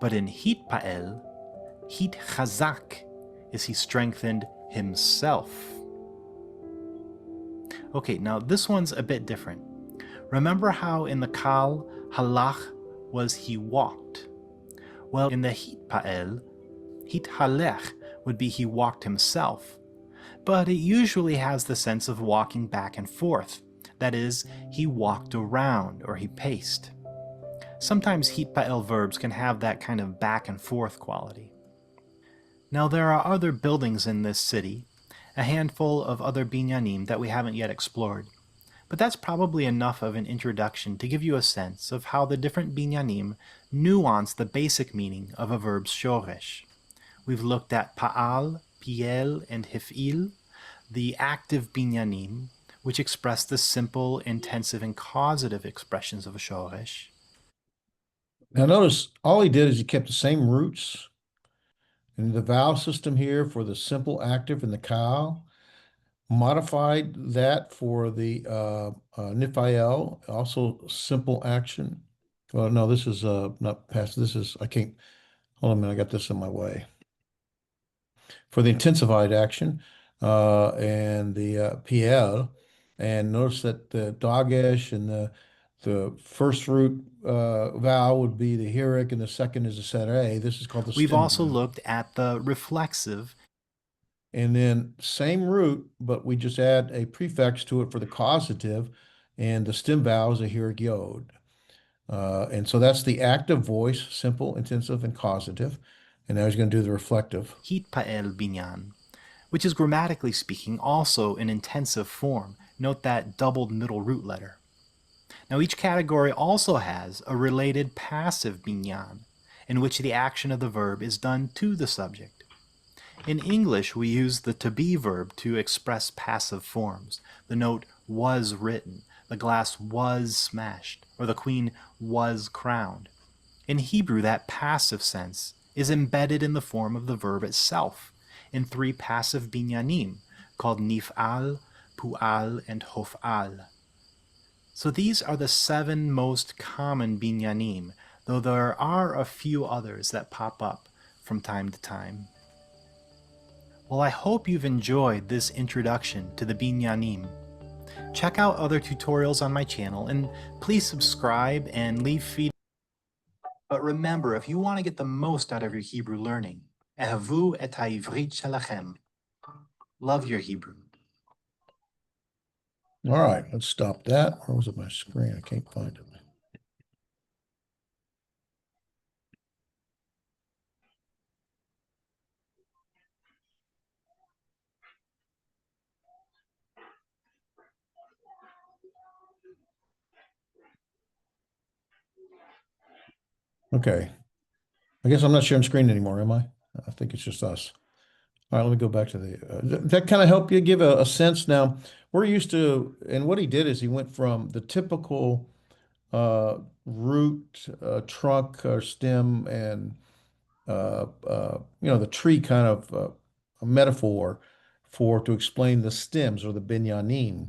S3: But in Hitpael, Hitchazak is he strengthened himself. Okay, now this one's a bit different. Remember how in the Kal, halach was he walked? Well, in the Hitpael, Hithalech would be he walked himself. But it usually has the sense of walking back and forth. That is, he walked around or he paced. Sometimes Hitpael verbs can have that kind of back and forth quality. Now there are other buildings in this city, a handful of other binyanim that we haven't yet explored. But that's probably enough of an introduction to give you a sense of how the different binyanim nuance the basic meaning of a verb's shoresh. We've looked at pa'al, piel, and hif'il, the active binyanim, which express the simple, intensive, and causative expressions of a shoresh.
S1: Now notice all he did is he kept the same roots in the vowel system here for the simple active and the kal, modified that for the nifael, also simple action. Well, no, this is not past. This is, I can't, hold on a minute, I got this in my way. For the intensified action and the PL, and notice that the dagesh and the first root vowel would be the hirik and the second is the sere. This is called the
S3: We've
S1: stem
S3: also
S1: vowel.
S3: looked at the reflexive.
S1: And then same root, but we just add a prefix to it for the causative, and the stem vowel is a hirik yod. And so that's the active voice, simple, intensive, and causative. And now he's going to do the reflective.
S3: Hitpael binyan, which is grammatically speaking also an intensive form. Note that doubled middle root letter. Now each category also has a related passive binyan, in which the action of the verb is done to the subject. In English, we use the to be verb to express passive forms. The note was written, the glass was smashed, or the queen was crowned. In Hebrew, that passive sense is embedded in the form of the verb itself, in three passive binyanim, called nif'al, pu'al, and hof'al. So these are the 7 most common binyanim, though there are a few others that pop up from time to time. Well, I hope you've enjoyed this introduction to the binyanim. Check out other tutorials on my channel, and please subscribe and leave feedback. But remember, if you want to get the most out of your Hebrew learning, ehavu et ha'ivrit shelachem. Love your Hebrew.
S1: All right, let's stop that. Where was it my screen? I can't find it. Okay. I guess I'm not sharing screen anymore, am I? I think it's just us. All right, let me go back to the, that kind of help you give a sense. Now, we're used to, and what he did is he went from the typical root, trunk, or stem, and the tree kind of a metaphor to explain the stems or the binyanim.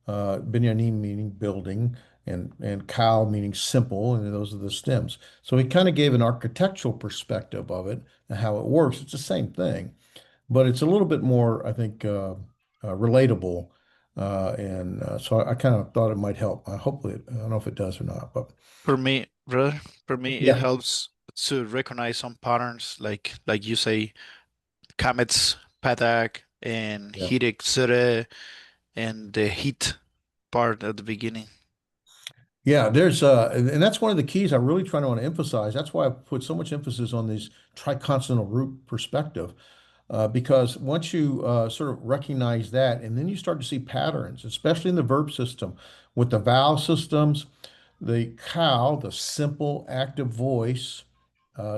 S1: Binyanim meaning building, and kal meaning simple, and those are the stems. So he kind of gave an architectural perspective of it and how it works. It's the same thing, but it's a little bit more, I think, relatable. So I kind of thought it might help. Hopefully, I don't know if it does or not, but
S2: For me, brother, for me,
S1: Yeah.
S2: it helps to recognize some patterns, like you say, Kamet's Patak and
S1: Yeah.
S2: Hirik Sere and the heat part at the beginning.
S1: yeah, there's and that's one of the keys I really try to want to emphasize. That's why I put so much emphasis on these triconsonant root perspective. because once you sort of recognize that, and then you start to see patterns, especially in the verb system with the vowel systems, the cow, the simple active voice,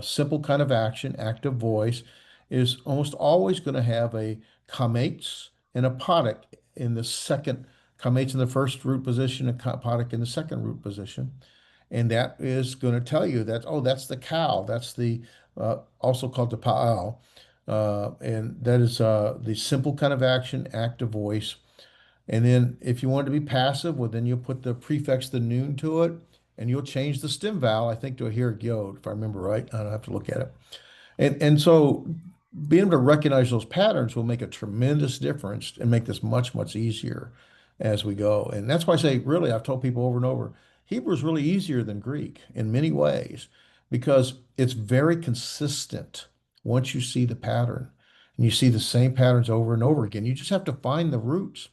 S1: simple kind of action, active voice, is almost always going to have a comates and a podic in the second, comates in the first root position, and podic in the second root position. And that is going to tell you that, oh, that's the cow. That's the also called the pa'al. And that is the simple kind of action, active voice. And then if you want it to be passive, well, then you'll put the prefix, the noon to it, and you'll change the stem vowel, I think, to a hear yod, if I remember right. I don't have to look at it. And so being able to recognize those patterns will make a tremendous difference and make this much, much easier as we go. And that's why I say, really, I've told people over and over, Hebrew is really easier than Greek in many ways because it's very consistent once you see the pattern and you see the same patterns over and over again. You just have to find the roots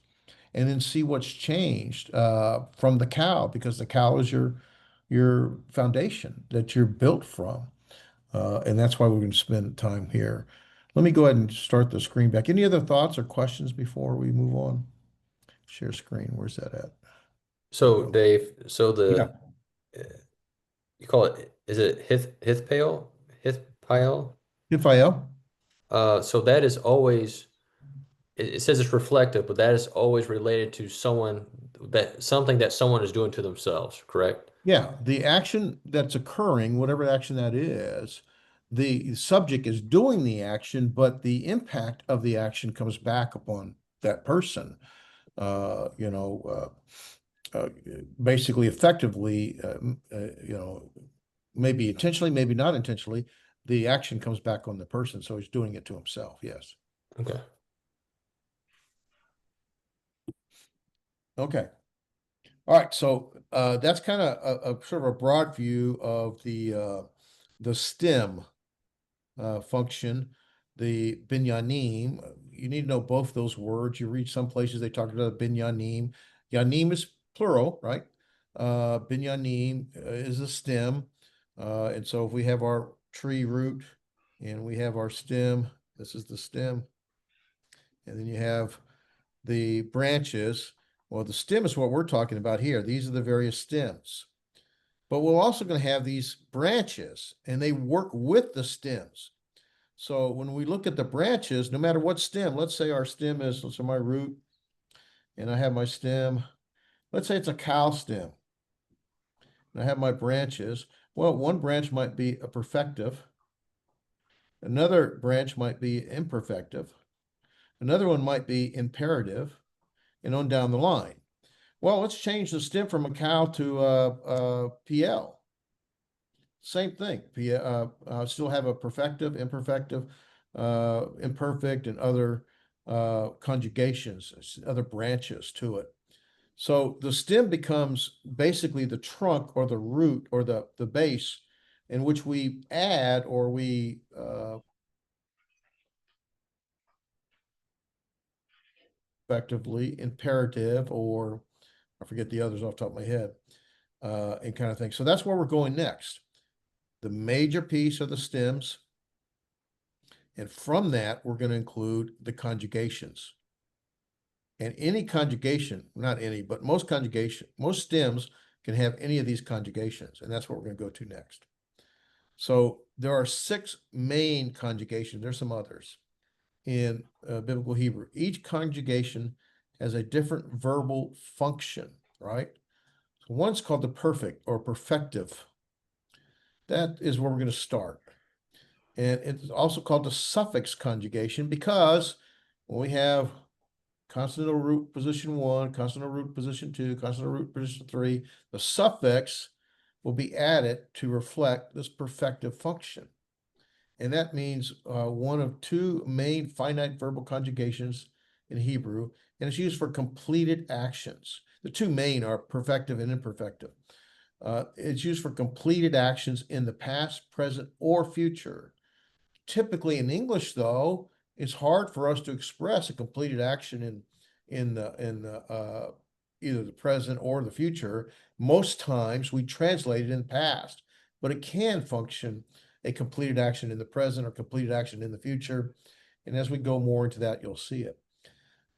S1: and then see what's changed from the cow because the cow is your foundation that you're built from. And that's why we're going to spend time here. Let me go ahead and start the screen back. Any other thoughts or questions before we move on? Share screen. Where's that at?
S8: So Dave, so
S1: Yeah.
S8: you call it, is it Hithpael? Hithpael?
S1: Raphael?
S8: So that is always, it says it's reflective, but that is always related to something that someone is doing to themselves, correct?
S1: Yeah, the action that's occurring, whatever action that is, the subject is doing the action, but the impact of the action comes back upon that person. Uh, you know, Basically, effectively, maybe intentionally, maybe not intentionally, the action comes back on the person. So he's doing it to himself. Yes.
S8: Okay.
S1: Okay. All right. So that's kind of a sort of a broad view of the stem function, the binyanim. You need to know both those words. You read some places they talk about binyanim. Yanim is plural, right? Binyanim is a stem. And so if we have our tree root and we have our stem, this is the stem. And then you have the branches. Well, the stem is what we're talking about here. These are the various stems. But we're also going to have these branches, and they work with the stems. So when we look at the branches, no matter what stem, let's say our stem is, so my root, and I have my stem, let's say it's a cow stem. And I have my branches. Well, one branch might be a perfective. Another branch might be imperfective. Another one might be imperative, and on down the line. Well, let's change the stem from a cow to PL. Same thing. Still have a perfective, imperfective, imperfect, and other conjugations, other branches to it. So the stem becomes basically the trunk or the root or the base in which we add or we effectively imperative, or I forget the others off the top of my head, and kind of thing. So that's where we're going next. The major piece are the stems. And from that, we're going to include the conjugations. And any conjugation, not any, but most stems can have any of these conjugations. And that's what we're going to go to next. So there are 6 main conjugations. There's some others in Biblical Hebrew. Each conjugation has a different verbal function, right? So one's called the perfect or perfective. That is where we're going to start. And it's also called the suffix conjugation because when we have consonantal root position 1, consonantal root position 2, consonantal root position 3, the suffix will be added to reflect this perfective function. And that means one of 2 main finite verbal conjugations in Hebrew, and it's used for completed actions. The 2 main are perfective and imperfective. It's used for completed actions in the past, present, or future. Typically in English, though, it's hard for us to express a completed action in either the present or the future. Most times we translate it in the past, but it can function a completed action in the present or completed action in the future. And as we go more into that, you'll see it.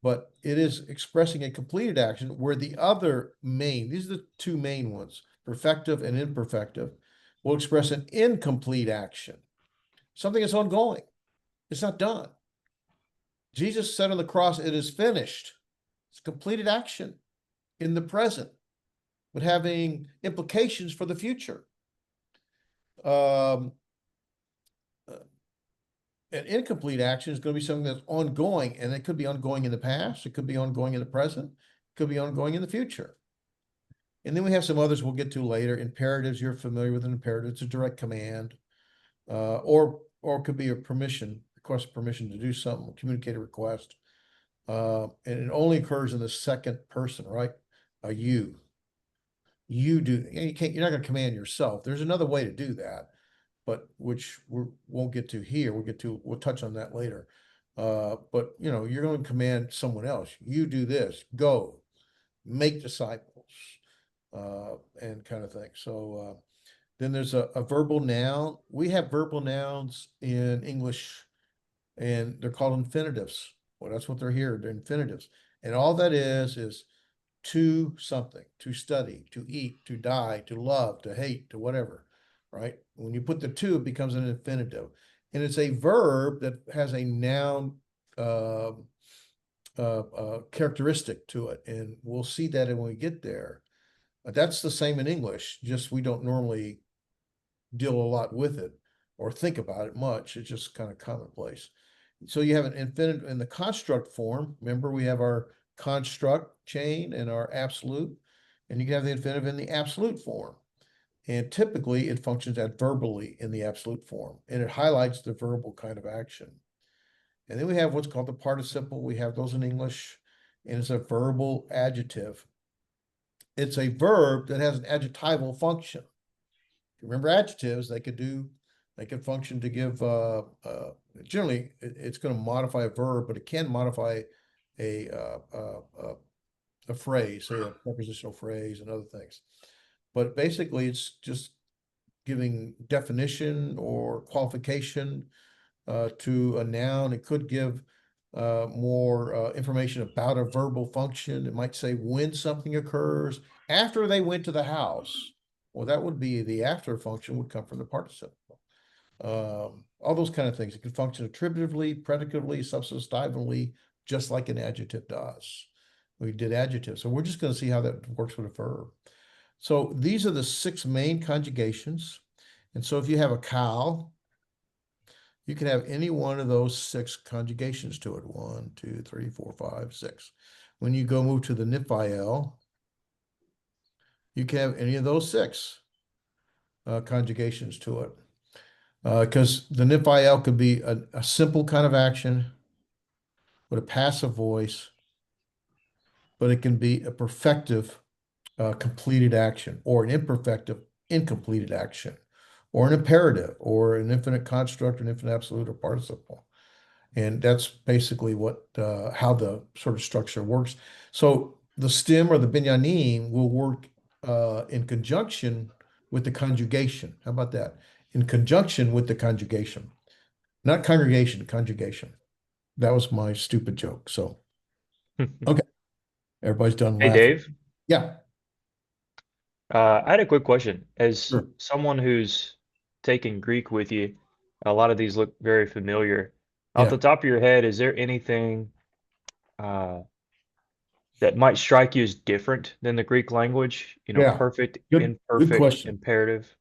S1: But it is expressing a completed action where the other main, these are the two main ones, perfective and imperfective, will express an incomplete action, something that's ongoing. It's not done. Jesus said on the cross, it is finished. It's completed action in the present, but having implications for the future. An incomplete action is going to be something that's ongoing, and it could be ongoing in the past, it could be ongoing in the present, it could be ongoing in the future. And then we have some others we'll get to later. Imperatives, you're familiar with an imperative. It's a direct command, or it could be a permission, request permission to do something, communicate a request. And it only occurs in the second person, right? You do. You're not going to command yourself. There's another way to do that, but which we won't get to here. We'll touch on that later. But you're going to command someone else. You do this, go, make disciples, and kind of thing. So then there's a verbal noun. We have verbal nouns in English, and they're called infinitives. Well, that's what they're here. They're infinitives. And all that is to something, to study, to eat, to die, to love, to hate, to whatever, right? When you put the to, it becomes an infinitive. And it's a verb that has a noun characteristic to it. And we'll see that when we get there. But that's the same in English, just we don't normally deal a lot with it or think about it much. It's just kind of commonplace. So you have an infinitive in the construct form. Remember, we have our construct chain and our absolute, and you can have the infinitive in the absolute form. And typically it functions adverbally in the absolute form, and it highlights the verbal kind of action. And then we have what's called the participle. We have those in English, and it's a verbal adjective. It's a verb that has an adjectival function. Remember adjectives, they could function to give, generally it's going to modify a verb, but it can modify a phrase, say a prepositional phrase and other things. But basically it's just giving definition or qualification to a noun. It could give more information about a verbal function. It might say when something occurs after they went to the house. Well, that would be the after function would come from the participle. All those kind of things. It can function attributively, predicatively, substantively, just like an adjective does. We did adjectives. So we're just going to see how that works with a verb. So these are the 6 main conjugations. And so if you have a cow, you can have any one of those 6 conjugations to it. 1, 2, 3, 4, 5, 6. When you go move to the nip-il, you can have any of those 6 conjugations to it. Because the nip-il could be a simple kind of action with a passive voice, but it can be a perfective completed action, or an imperfective incompleted action, or an imperative, or an infinite construct, an infinite absolute, or participle. And that's basically what how the sort of structure works. So the stem or the binyanim will work in conjunction with the conjugation. How about that? In conjunction with the conjugation, not congregation, conjugation. That was my stupid joke. So, okay, everybody's done
S9: Hey,
S1: laughing.
S9: Dave.
S1: Yeah,
S9: I had a quick question. As
S1: sure.
S9: someone who's taken Greek with you, a lot of these look very familiar. Off
S1: Yeah.
S9: the top of your head, is there anything that might strike you as different than the Greek language?
S1: Yeah.
S9: Perfect,
S1: Good
S9: imperfect,
S1: question.
S9: imperative.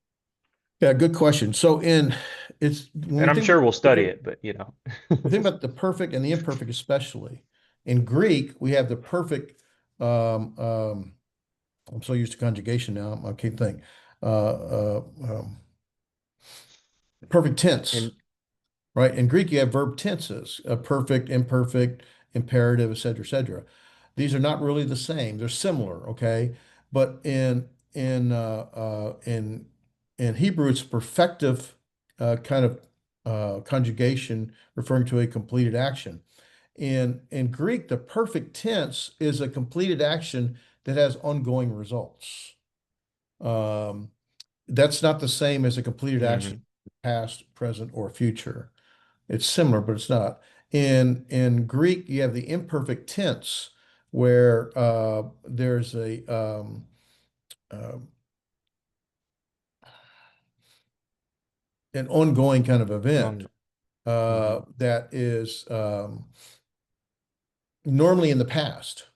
S1: Yeah, good question. So when
S9: And
S1: we
S9: I'm
S1: think
S9: sure we'll study
S1: perfect,
S9: it, but
S1: we think about the perfect and the imperfect, especially in Greek, we have the perfect. I'm so used to conjugation now. I can't think. Perfect tense,
S9: And
S1: right? In Greek, you have verb tenses: perfect, imperfect, imperative, etc., etc. These are not really the same. They're similar, okay? But in Hebrew, it's perfective kind of conjugation referring to a completed action. In Greek, the perfect tense is a completed action that has ongoing results. That's not the same as a completed action,
S9: Mhm.
S1: past, present, or future. It's similar, but it's not. In Greek, you have the imperfect tense where there's uh, an ongoing kind of event that is normally in the past.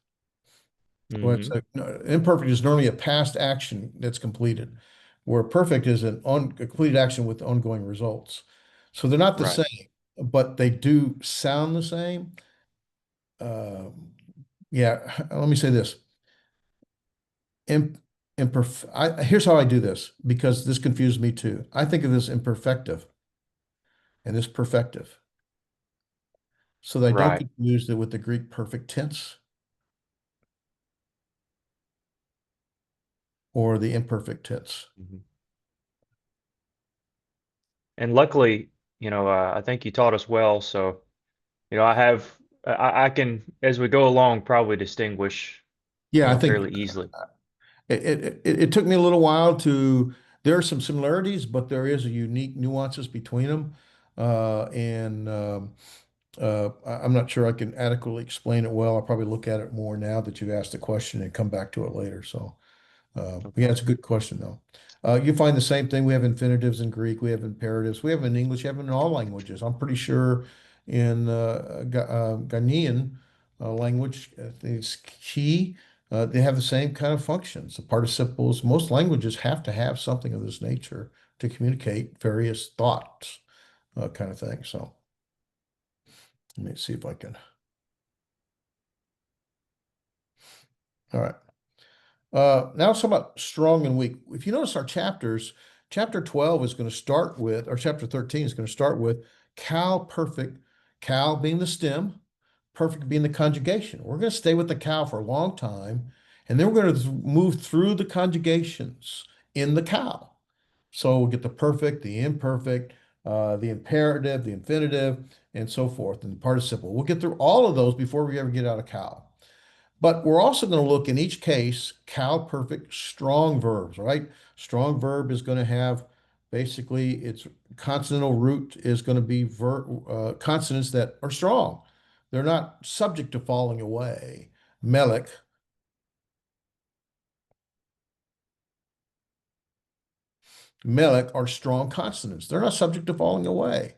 S1: Well, it's no, imperfect is normally a past action that's completed, where perfect is a completed action with ongoing results. So they're not the
S9: Right.
S1: same, but they do sound the same. Yeah, let me say this. Imp, here's how I do this because this confused me too. I think of this imperfective and this perfective, so that I don't
S9: Right.
S1: confuse it with the Greek perfect tense or the imperfect tense.
S9: And luckily, I think you taught us well. So, I can, as we go along, probably distinguish,
S1: Yeah, I think
S9: fairly easily.
S1: it took me a little while to. There are some similarities, but there is a unique nuances between them, and I'm not sure I can adequately explain it well. I'll probably look at it more now that you've asked the question and come back to it later. So. Yeah,
S9: Okay.
S1: it's a good question though. You find the same thing. We have infinitives in Greek. We have imperatives. We have in English. You have in all languages. I'm pretty sure in Ghanaian language, I think it's key. They have the same kind of functions. The participles. Most languages have to have something of this nature to communicate various thoughts, kind of thing. So let me see if I can. All right. Now let's talk about strong and weak. If you notice our chapters, chapter 12 is going to start with, or chapter 13 is going to start with cow perfect, cow being the stem, perfect being the conjugation. We're going to stay with the cow for a long time, and then we're going to move through the conjugations in the cow. So we'll get the perfect, the imperfect, the imperative, the infinitive, and so forth, and the participle. We'll get through all of those before we ever get out of cow. But we're also going to look in each case, cow perfect strong verbs, right? Strong verb is going to have basically its consonantal root is going to be consonants that are strong. They're not subject to falling away. Melek, Melek are strong consonants. They're not subject to falling away.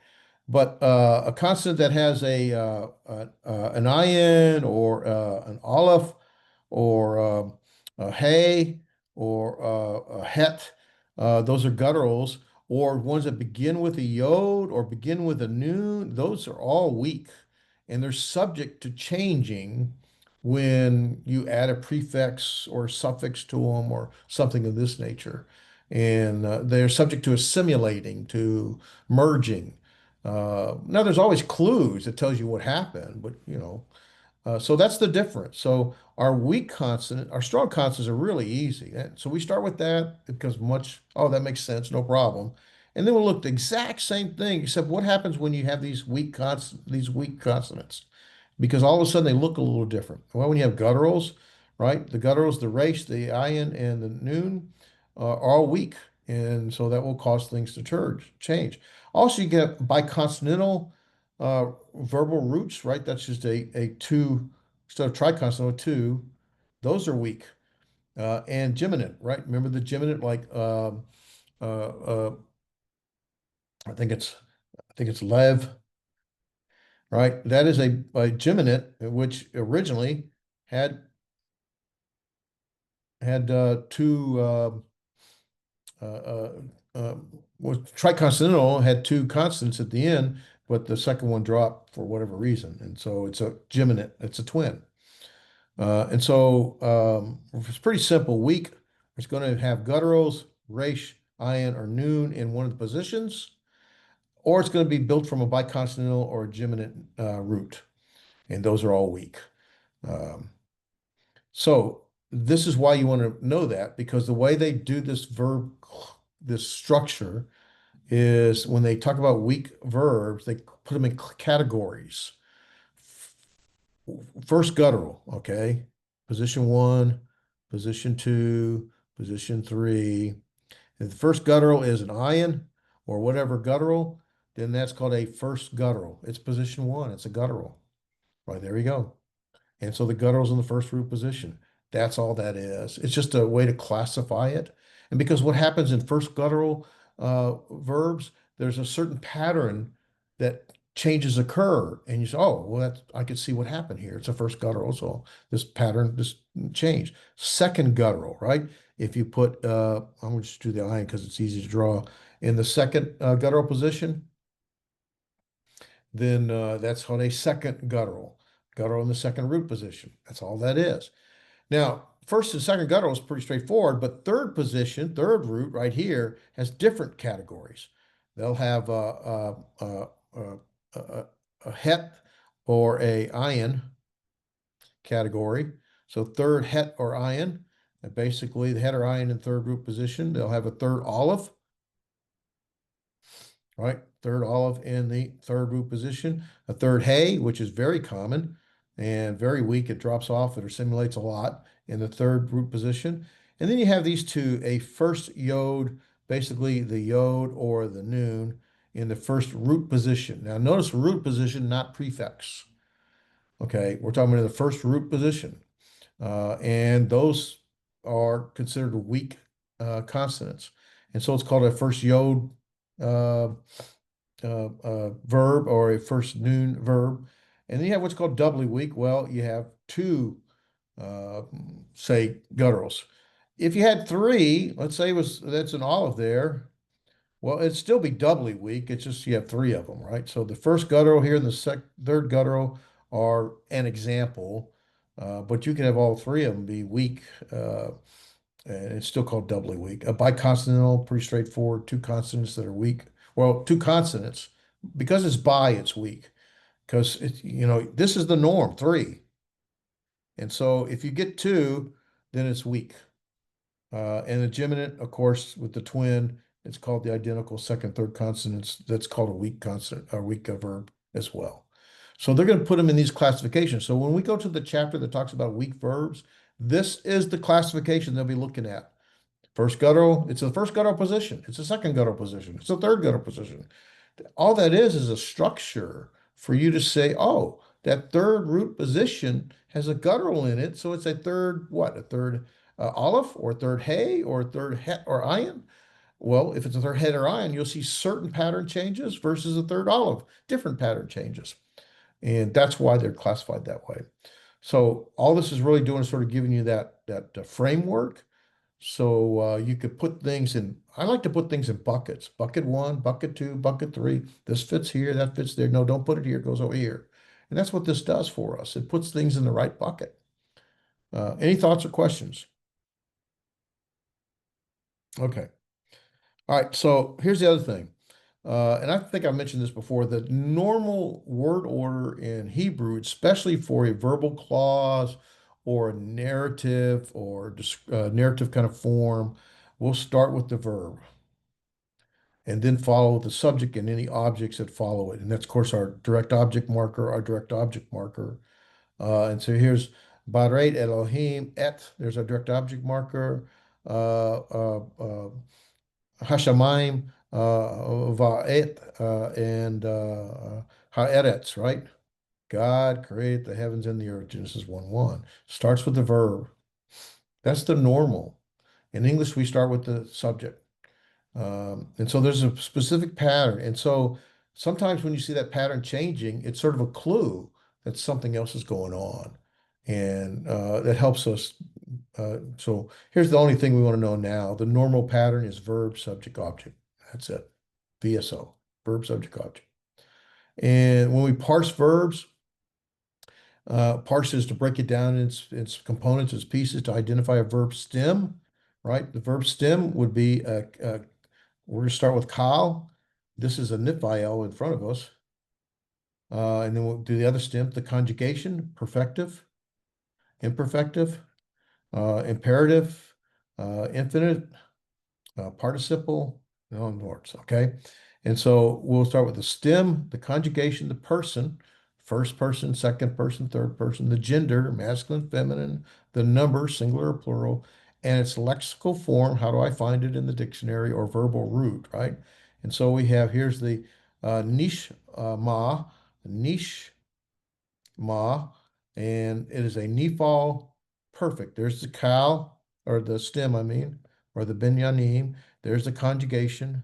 S1: But a consonant that has an ayin or an aleph or a hay or a het, those are gutturals, or ones that begin with a yod or begin with a noon, those are all weak. And they're subject to changing when you add a prefix or suffix to them or something of this nature. And they're subject to assimilating, to merging. Now, there's always clues that tells you what happened, but so that's the difference. So our weak consonant, our strong consonants are really easy. So we start with that because oh, that makes sense, no problem. And then we'll look at the exact same thing, except what happens when you have these weak consonants? Because all of a sudden they look a little different. Well, when you have gutturals, right? The gutturals, the resh, the ayin, and the noon are all weak. And so that will cause things to change. Also, you get biconsonantal verbal roots, right? That's just a two, instead of triconsonant, two. Those are weak. And geminate, right? Remember the geminate, like uh, I think it's lev, right? That is a geminate which originally had two uh, uh, was triconsonantal had two consonants at the end, but the second one dropped for whatever reason, and so it's a geminate. It's a twin, and so it's pretty simple. Weak is going to have gutturals, resh, ayin, or noon in one of the positions, or it's going to be built from a biconsonantal or a geminate root, and those are all weak. Um, so this is why you want to know that because the way they do this verb, this structure is when they talk about weak verbs, they put them in categories. First guttural, okay? Position one, position two, position three. If the first guttural is an ayin or whatever guttural, then that's called a first guttural. It's position one. It's a guttural. Right, there you go. And so the guttural's in the first root position. That's all that is. It's just a way to classify it. And because what happens in first guttural verbs, there's a certain pattern that changes occur. And you say, oh, well, that's, I could see what happened here. It's a first guttural. So this pattern just changed. Second guttural, right? If you put, I'm going to just do the ion because it's easy to draw. In the second guttural position, then that's called a second guttural. Guttural in the second root position. That's all that is. Now, first and second guttural is pretty straightforward, but third position, third root right here has different categories. They'll have a het or a ion category. So third het or ion, and basically the het or ion in third root position. They'll have a third olive, right? Third olive in the third root position. A third hay, which is very common and very weak. It drops off. It assimilates a lot in the third root position. And then you have these two, a first yod, basically the yod or the noon in the first root position. Now notice root position, not prefix. Okay, we're talking about the first root position. And those are considered weak consonants. And so it's called a first yod verb or a first noon verb. And then you have what's called doubly weak. Well, you have two, say, gutturals. If you had three, let's say that's an olive there, well, it'd still be doubly weak. It's just you have three of them, right? So the first guttural here and the third guttural are an example, but you can have all three of them be weak, and it's still called doubly weak. A biconsonantal, pretty straightforward, two consonants that are weak. Well, two consonants, because it's bi, it's weak. Because it's, this is the norm, three. And so if you get two, then it's weak. And the geminant, of course, with the twin, it's called the identical second, third consonants. That's called a weak consonant, a weak verb as well. So they're going to put them in these classifications. So when we go to the chapter that talks about weak verbs, this is the classification they'll be looking at. First guttural, it's the first guttural position. It's the second guttural position. It's the third guttural position. All that is a structure for you to say, oh, that third root position has a guttural in it. So it's a third, what? A third olive or a third hay or a third het or ion? Well, if it's a third het or ion, you'll see certain pattern changes versus a third olive, different pattern changes. And that's why they're classified that way. So all this is really doing is sort of giving you that framework. So you could put things in, I like to put things in buckets. Bucket one, bucket two, bucket three. This fits here, that fits there. No, don't put it here, it goes over here. And that's what this does for us. It puts things in the right bucket. Any thoughts or questions? Okay. All right, so here's the other thing. And I think I mentioned this before, the normal word order in Hebrew, especially for a verbal clause or a narrative or narrative kind of form, will start with the verb and then follow the subject and any objects that follow it. And that's, of course, our direct object marker, and so here's Baret Elohim et, there's our direct object marker. Hashamayim, Va'et, and Ha'eretz, right? God created the heavens and the earth, Genesis 1:1. Starts with the verb. That's the normal. In English, we start with the subject. And so there's a specific pattern. And so sometimes when you see that pattern changing, it's sort of a clue that something else is going on. And that helps us. So here's the only thing we want to know now. The normal pattern is verb, subject, object. That's it. VSO, verb, subject, object. And when we parse verbs, parse is to break it down in its components, its pieces to identify a verb stem, right? The verb stem would be, we're going to start with Kal. This is a nitviel in front of us. And then we'll do the other stem, the conjugation, perfective, imperfective, imperative, infinite, participle, and words, okay? And so we'll start with the stem, the conjugation, the person, first person, second person, third person, the gender, masculine, feminine, the number, singular or plural, and its lexical form. How do I find it in the dictionary or verbal root, right? And so we have, here's the niche niche ma, and it is a nifal perfect. There's the cal, or the stem, I mean, or the binyanim. There's the conjugation.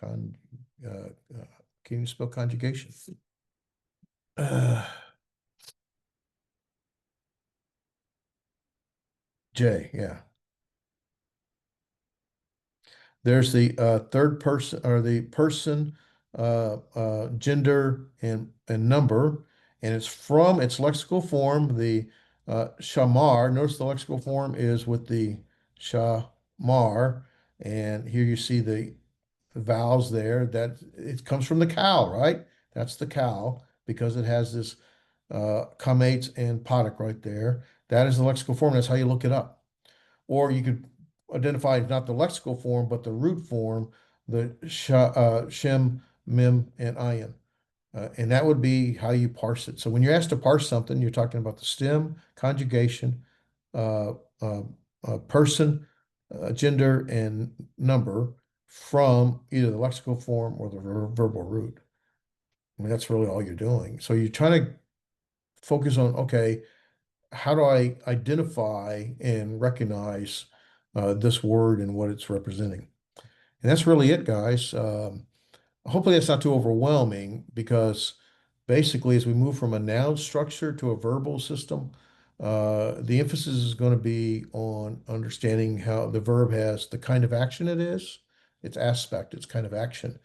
S1: Con, uh, uh, can you spell conjugation? J, yeah. There's the third person, or the person, gender, and number, and it's from its lexical form, the shamar. Notice the lexical form is with the shamar, and here you see the vowels there. That it comes from the cow, right? That's the cow because it has this comates and potic right there. That is the lexical form. That's how you look it up. Or you could identify not the lexical form, but the root form, the shem, mem, and ayin. And that would be how you parse it. So when you're asked to parse something, you're talking about the stem, conjugation, uh, uh, person, gender, and number from either the lexical form or the verbal root. I mean, that's really all you're doing. So you're trying to focus on, okay, how do I identify and recognize this word and what it's representing? And that's really it, guys. Hopefully, that's not too overwhelming because basically, as we move from a noun structure to a verbal system, the emphasis is going to be on understanding how the verb has the kind of action it is, its aspect, its kind of action,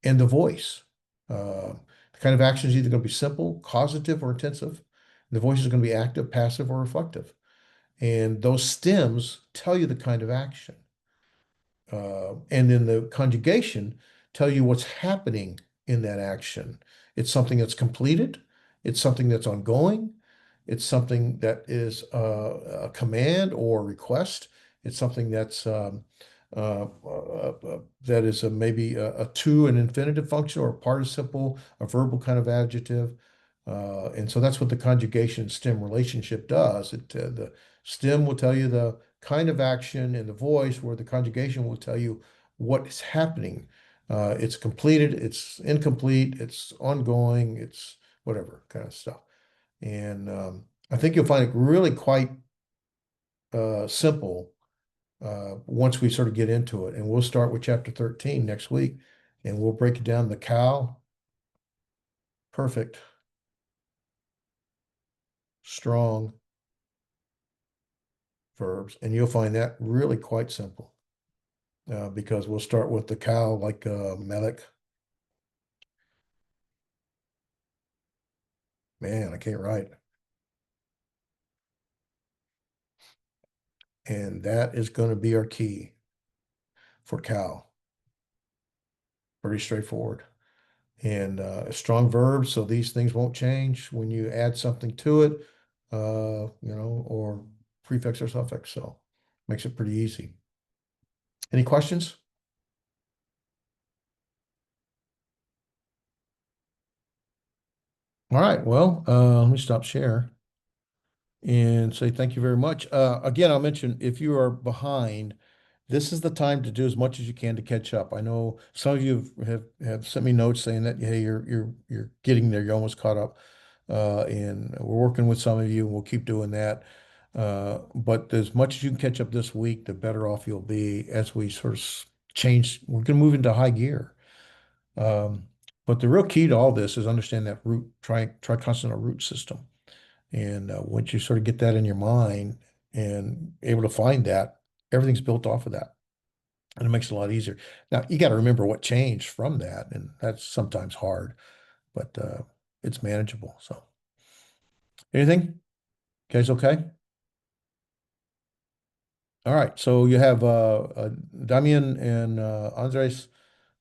S1: and the voice. The kind of action is either going to be simple, causative, or intensive. The voice is going to be active, passive, or reflective. And those stems tell you the kind of action. And then the conjugation tell you what's happening in that action. It's something that's completed. It's something that's ongoing. It's something that is a command or request. It's something that's that is maybe a to an infinitive function or a participle, a verbal kind of adjective. And so that's what the conjugation stem relationship does. The stem will tell you the kind of action in the voice, where the conjugation will tell you what is happening. It's completed, it's incomplete, it's ongoing, it's whatever kind of stuff. And I think you'll find it really quite simple once we sort of get into it. And we'll start with chapter 13 next week, and we'll break it down the cow, perfect, strong verbs, and you'll find that really quite simple. Because we'll start with the cow, like Melek. Man, I can't write. And that is going to be our key for cow. Pretty straightforward. And strong verbs, so these things won't change when you add something to it, or prefix or suffix. So makes it pretty easy. Any questions? All right, well, let me stop share and say thank you very much. Again, I'll mention if you are behind, this is the time to do as much as you can to catch up. I know some of you have sent me notes saying that, hey, you're getting there, you're almost caught up. And we're working with some of you, and we'll keep doing that. But as much as you can catch up this week, the better off you'll be as we sort of change. We're going to move into high gear. But the real key to all this is understand that root, triconsonant root system. And once you sort of get that in your mind and able to find that, everything's built off of that. And it makes it a lot easier. Now, you got to remember what changed from that, and that's sometimes hard, but it's manageable. So, anything? You guys okay? All right. So you have Damian and Andres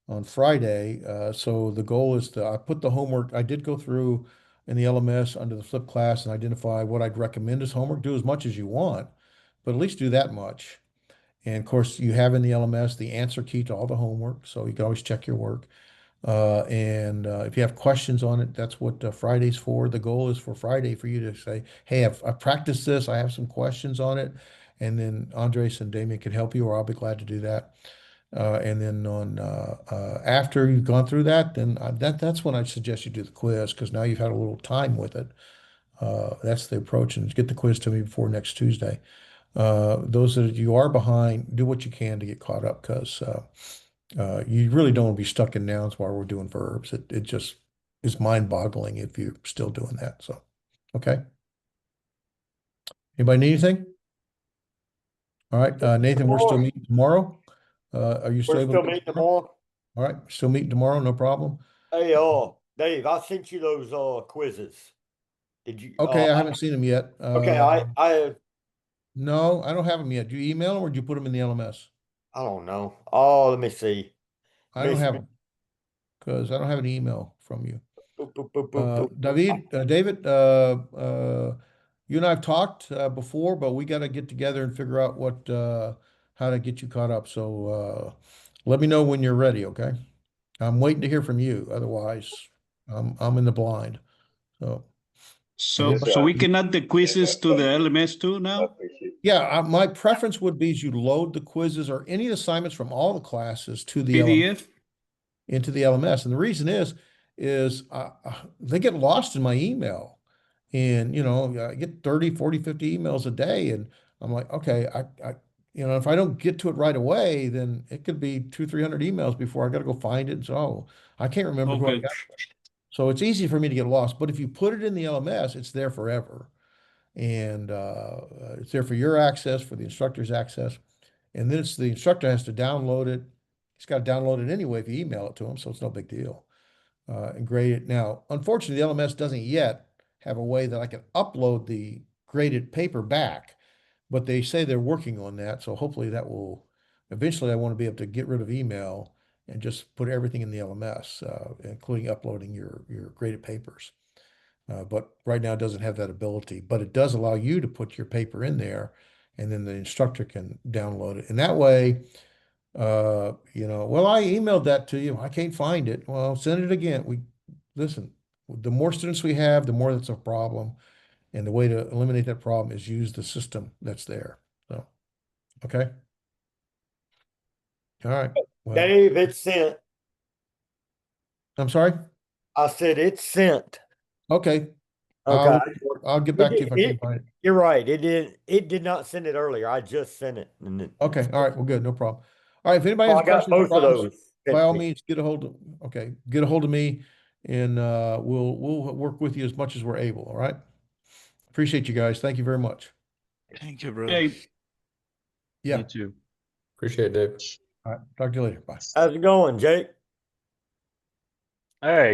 S1: on Friday. So the goal is I put the homework, I did go through in the LMS under the flip class and identify what I'd recommend as homework. Do as much as you want, but at least do that much. And of course, you have in the LMS the answer key to all the homework, so you can always check your work. And if you have questions on it, that's what Friday's for. The goal is for Friday for you to say, hey, I've practiced this, I have some questions on it. And then Andres and Damien can help you, or I'll be glad to do that. And then after you've gone through that, then that's when I suggest you do the quiz, because now you've had a little time with it. That's the approach, and get the quiz to me before next Tuesday. Those that you are behind, do what you can to get caught up, because you really don't want to be stuck in nouns while we're doing verbs. It just is mind-boggling if you're still doing that. So, okay. Anybody need anything? All right, Nathan, we're still meeting tomorrow. Are you still
S6: We're
S1: able
S6: still
S1: to
S6: meeting tomorrow.
S1: All right, still meeting tomorrow, no problem.
S6: Hey, Dave, I sent you those quizzes. Did you?
S1: Okay, I haven't seen them yet.
S6: Okay, I
S1: No, I don't have them yet. Do you email them or do you put them in the LMS?
S6: I don't know. Oh, let me see.
S1: I don't have them because I don't have an email from you.
S6: Boop, boop, boop, boop, boop.
S1: David, you and I have talked before, but we got to get together and figure out how to get you caught up. So let me know when you're ready, okay? I'm waiting to hear from you. Otherwise, I'm in the blind. So
S10: So we can add the quizzes to the LMS too now?
S1: yeah, my preference would be is you load the quizzes or any assignments from all the classes to the LMS.
S10: PDF?
S1: Into the LMS. And the reason is they get lost in my email. And, I get 30, 40, 50 emails a day. And I'm like, okay, if I don't get to it right away, then it could be 200, 300 emails before I got to go find it. So I can't remember who I
S10: Okay.
S1: got. So it's easy for me to get lost. But if you put it in the LMS, it's there forever. And it's there for your access, for the instructor's access. And then the instructor has to download it. He's got to download it anyway if you email it to him, so it's no big deal. And grade it. Now, unfortunately, the LMS doesn't yet have a way that I can upload the graded paper back, but they say they're working on that. So hopefully that will, eventually I want to be able to get rid of email and just put everything in the LMS, including uploading your graded papers. But right now it doesn't have that ability, but it does allow you to put your paper in there, and then the instructor can download it. And that way, well, I emailed that to you. I can't find it. Well, send it again. Listen, the more students we have, the more that's a problem. And the way to eliminate that problem is use the system that's there. So, okay. All right. Well,
S6: Dave, it's sent.
S1: I'm sorry.
S6: I said it's sent.
S1: Okay.
S6: Okay.
S1: I'll get back to you if I can find it.
S6: You're right. It did not send it earlier. I just sent it.
S1: Okay. All right. Well, good. No problem. All right. If anybody has
S6: I got
S1: questions or
S6: both of
S1: problems,
S6: those.
S1: by all means, get a hold of me, and we'll work with you as much as we're able. All right. Appreciate you guys. Thank you very much.
S2: Thank you, brother.
S10: Okay.
S1: Yeah.
S9: You too.
S8: Appreciate it, Dave.
S1: All right. Talk to you later. Bye.
S6: How's it going, Jake?
S9: All right.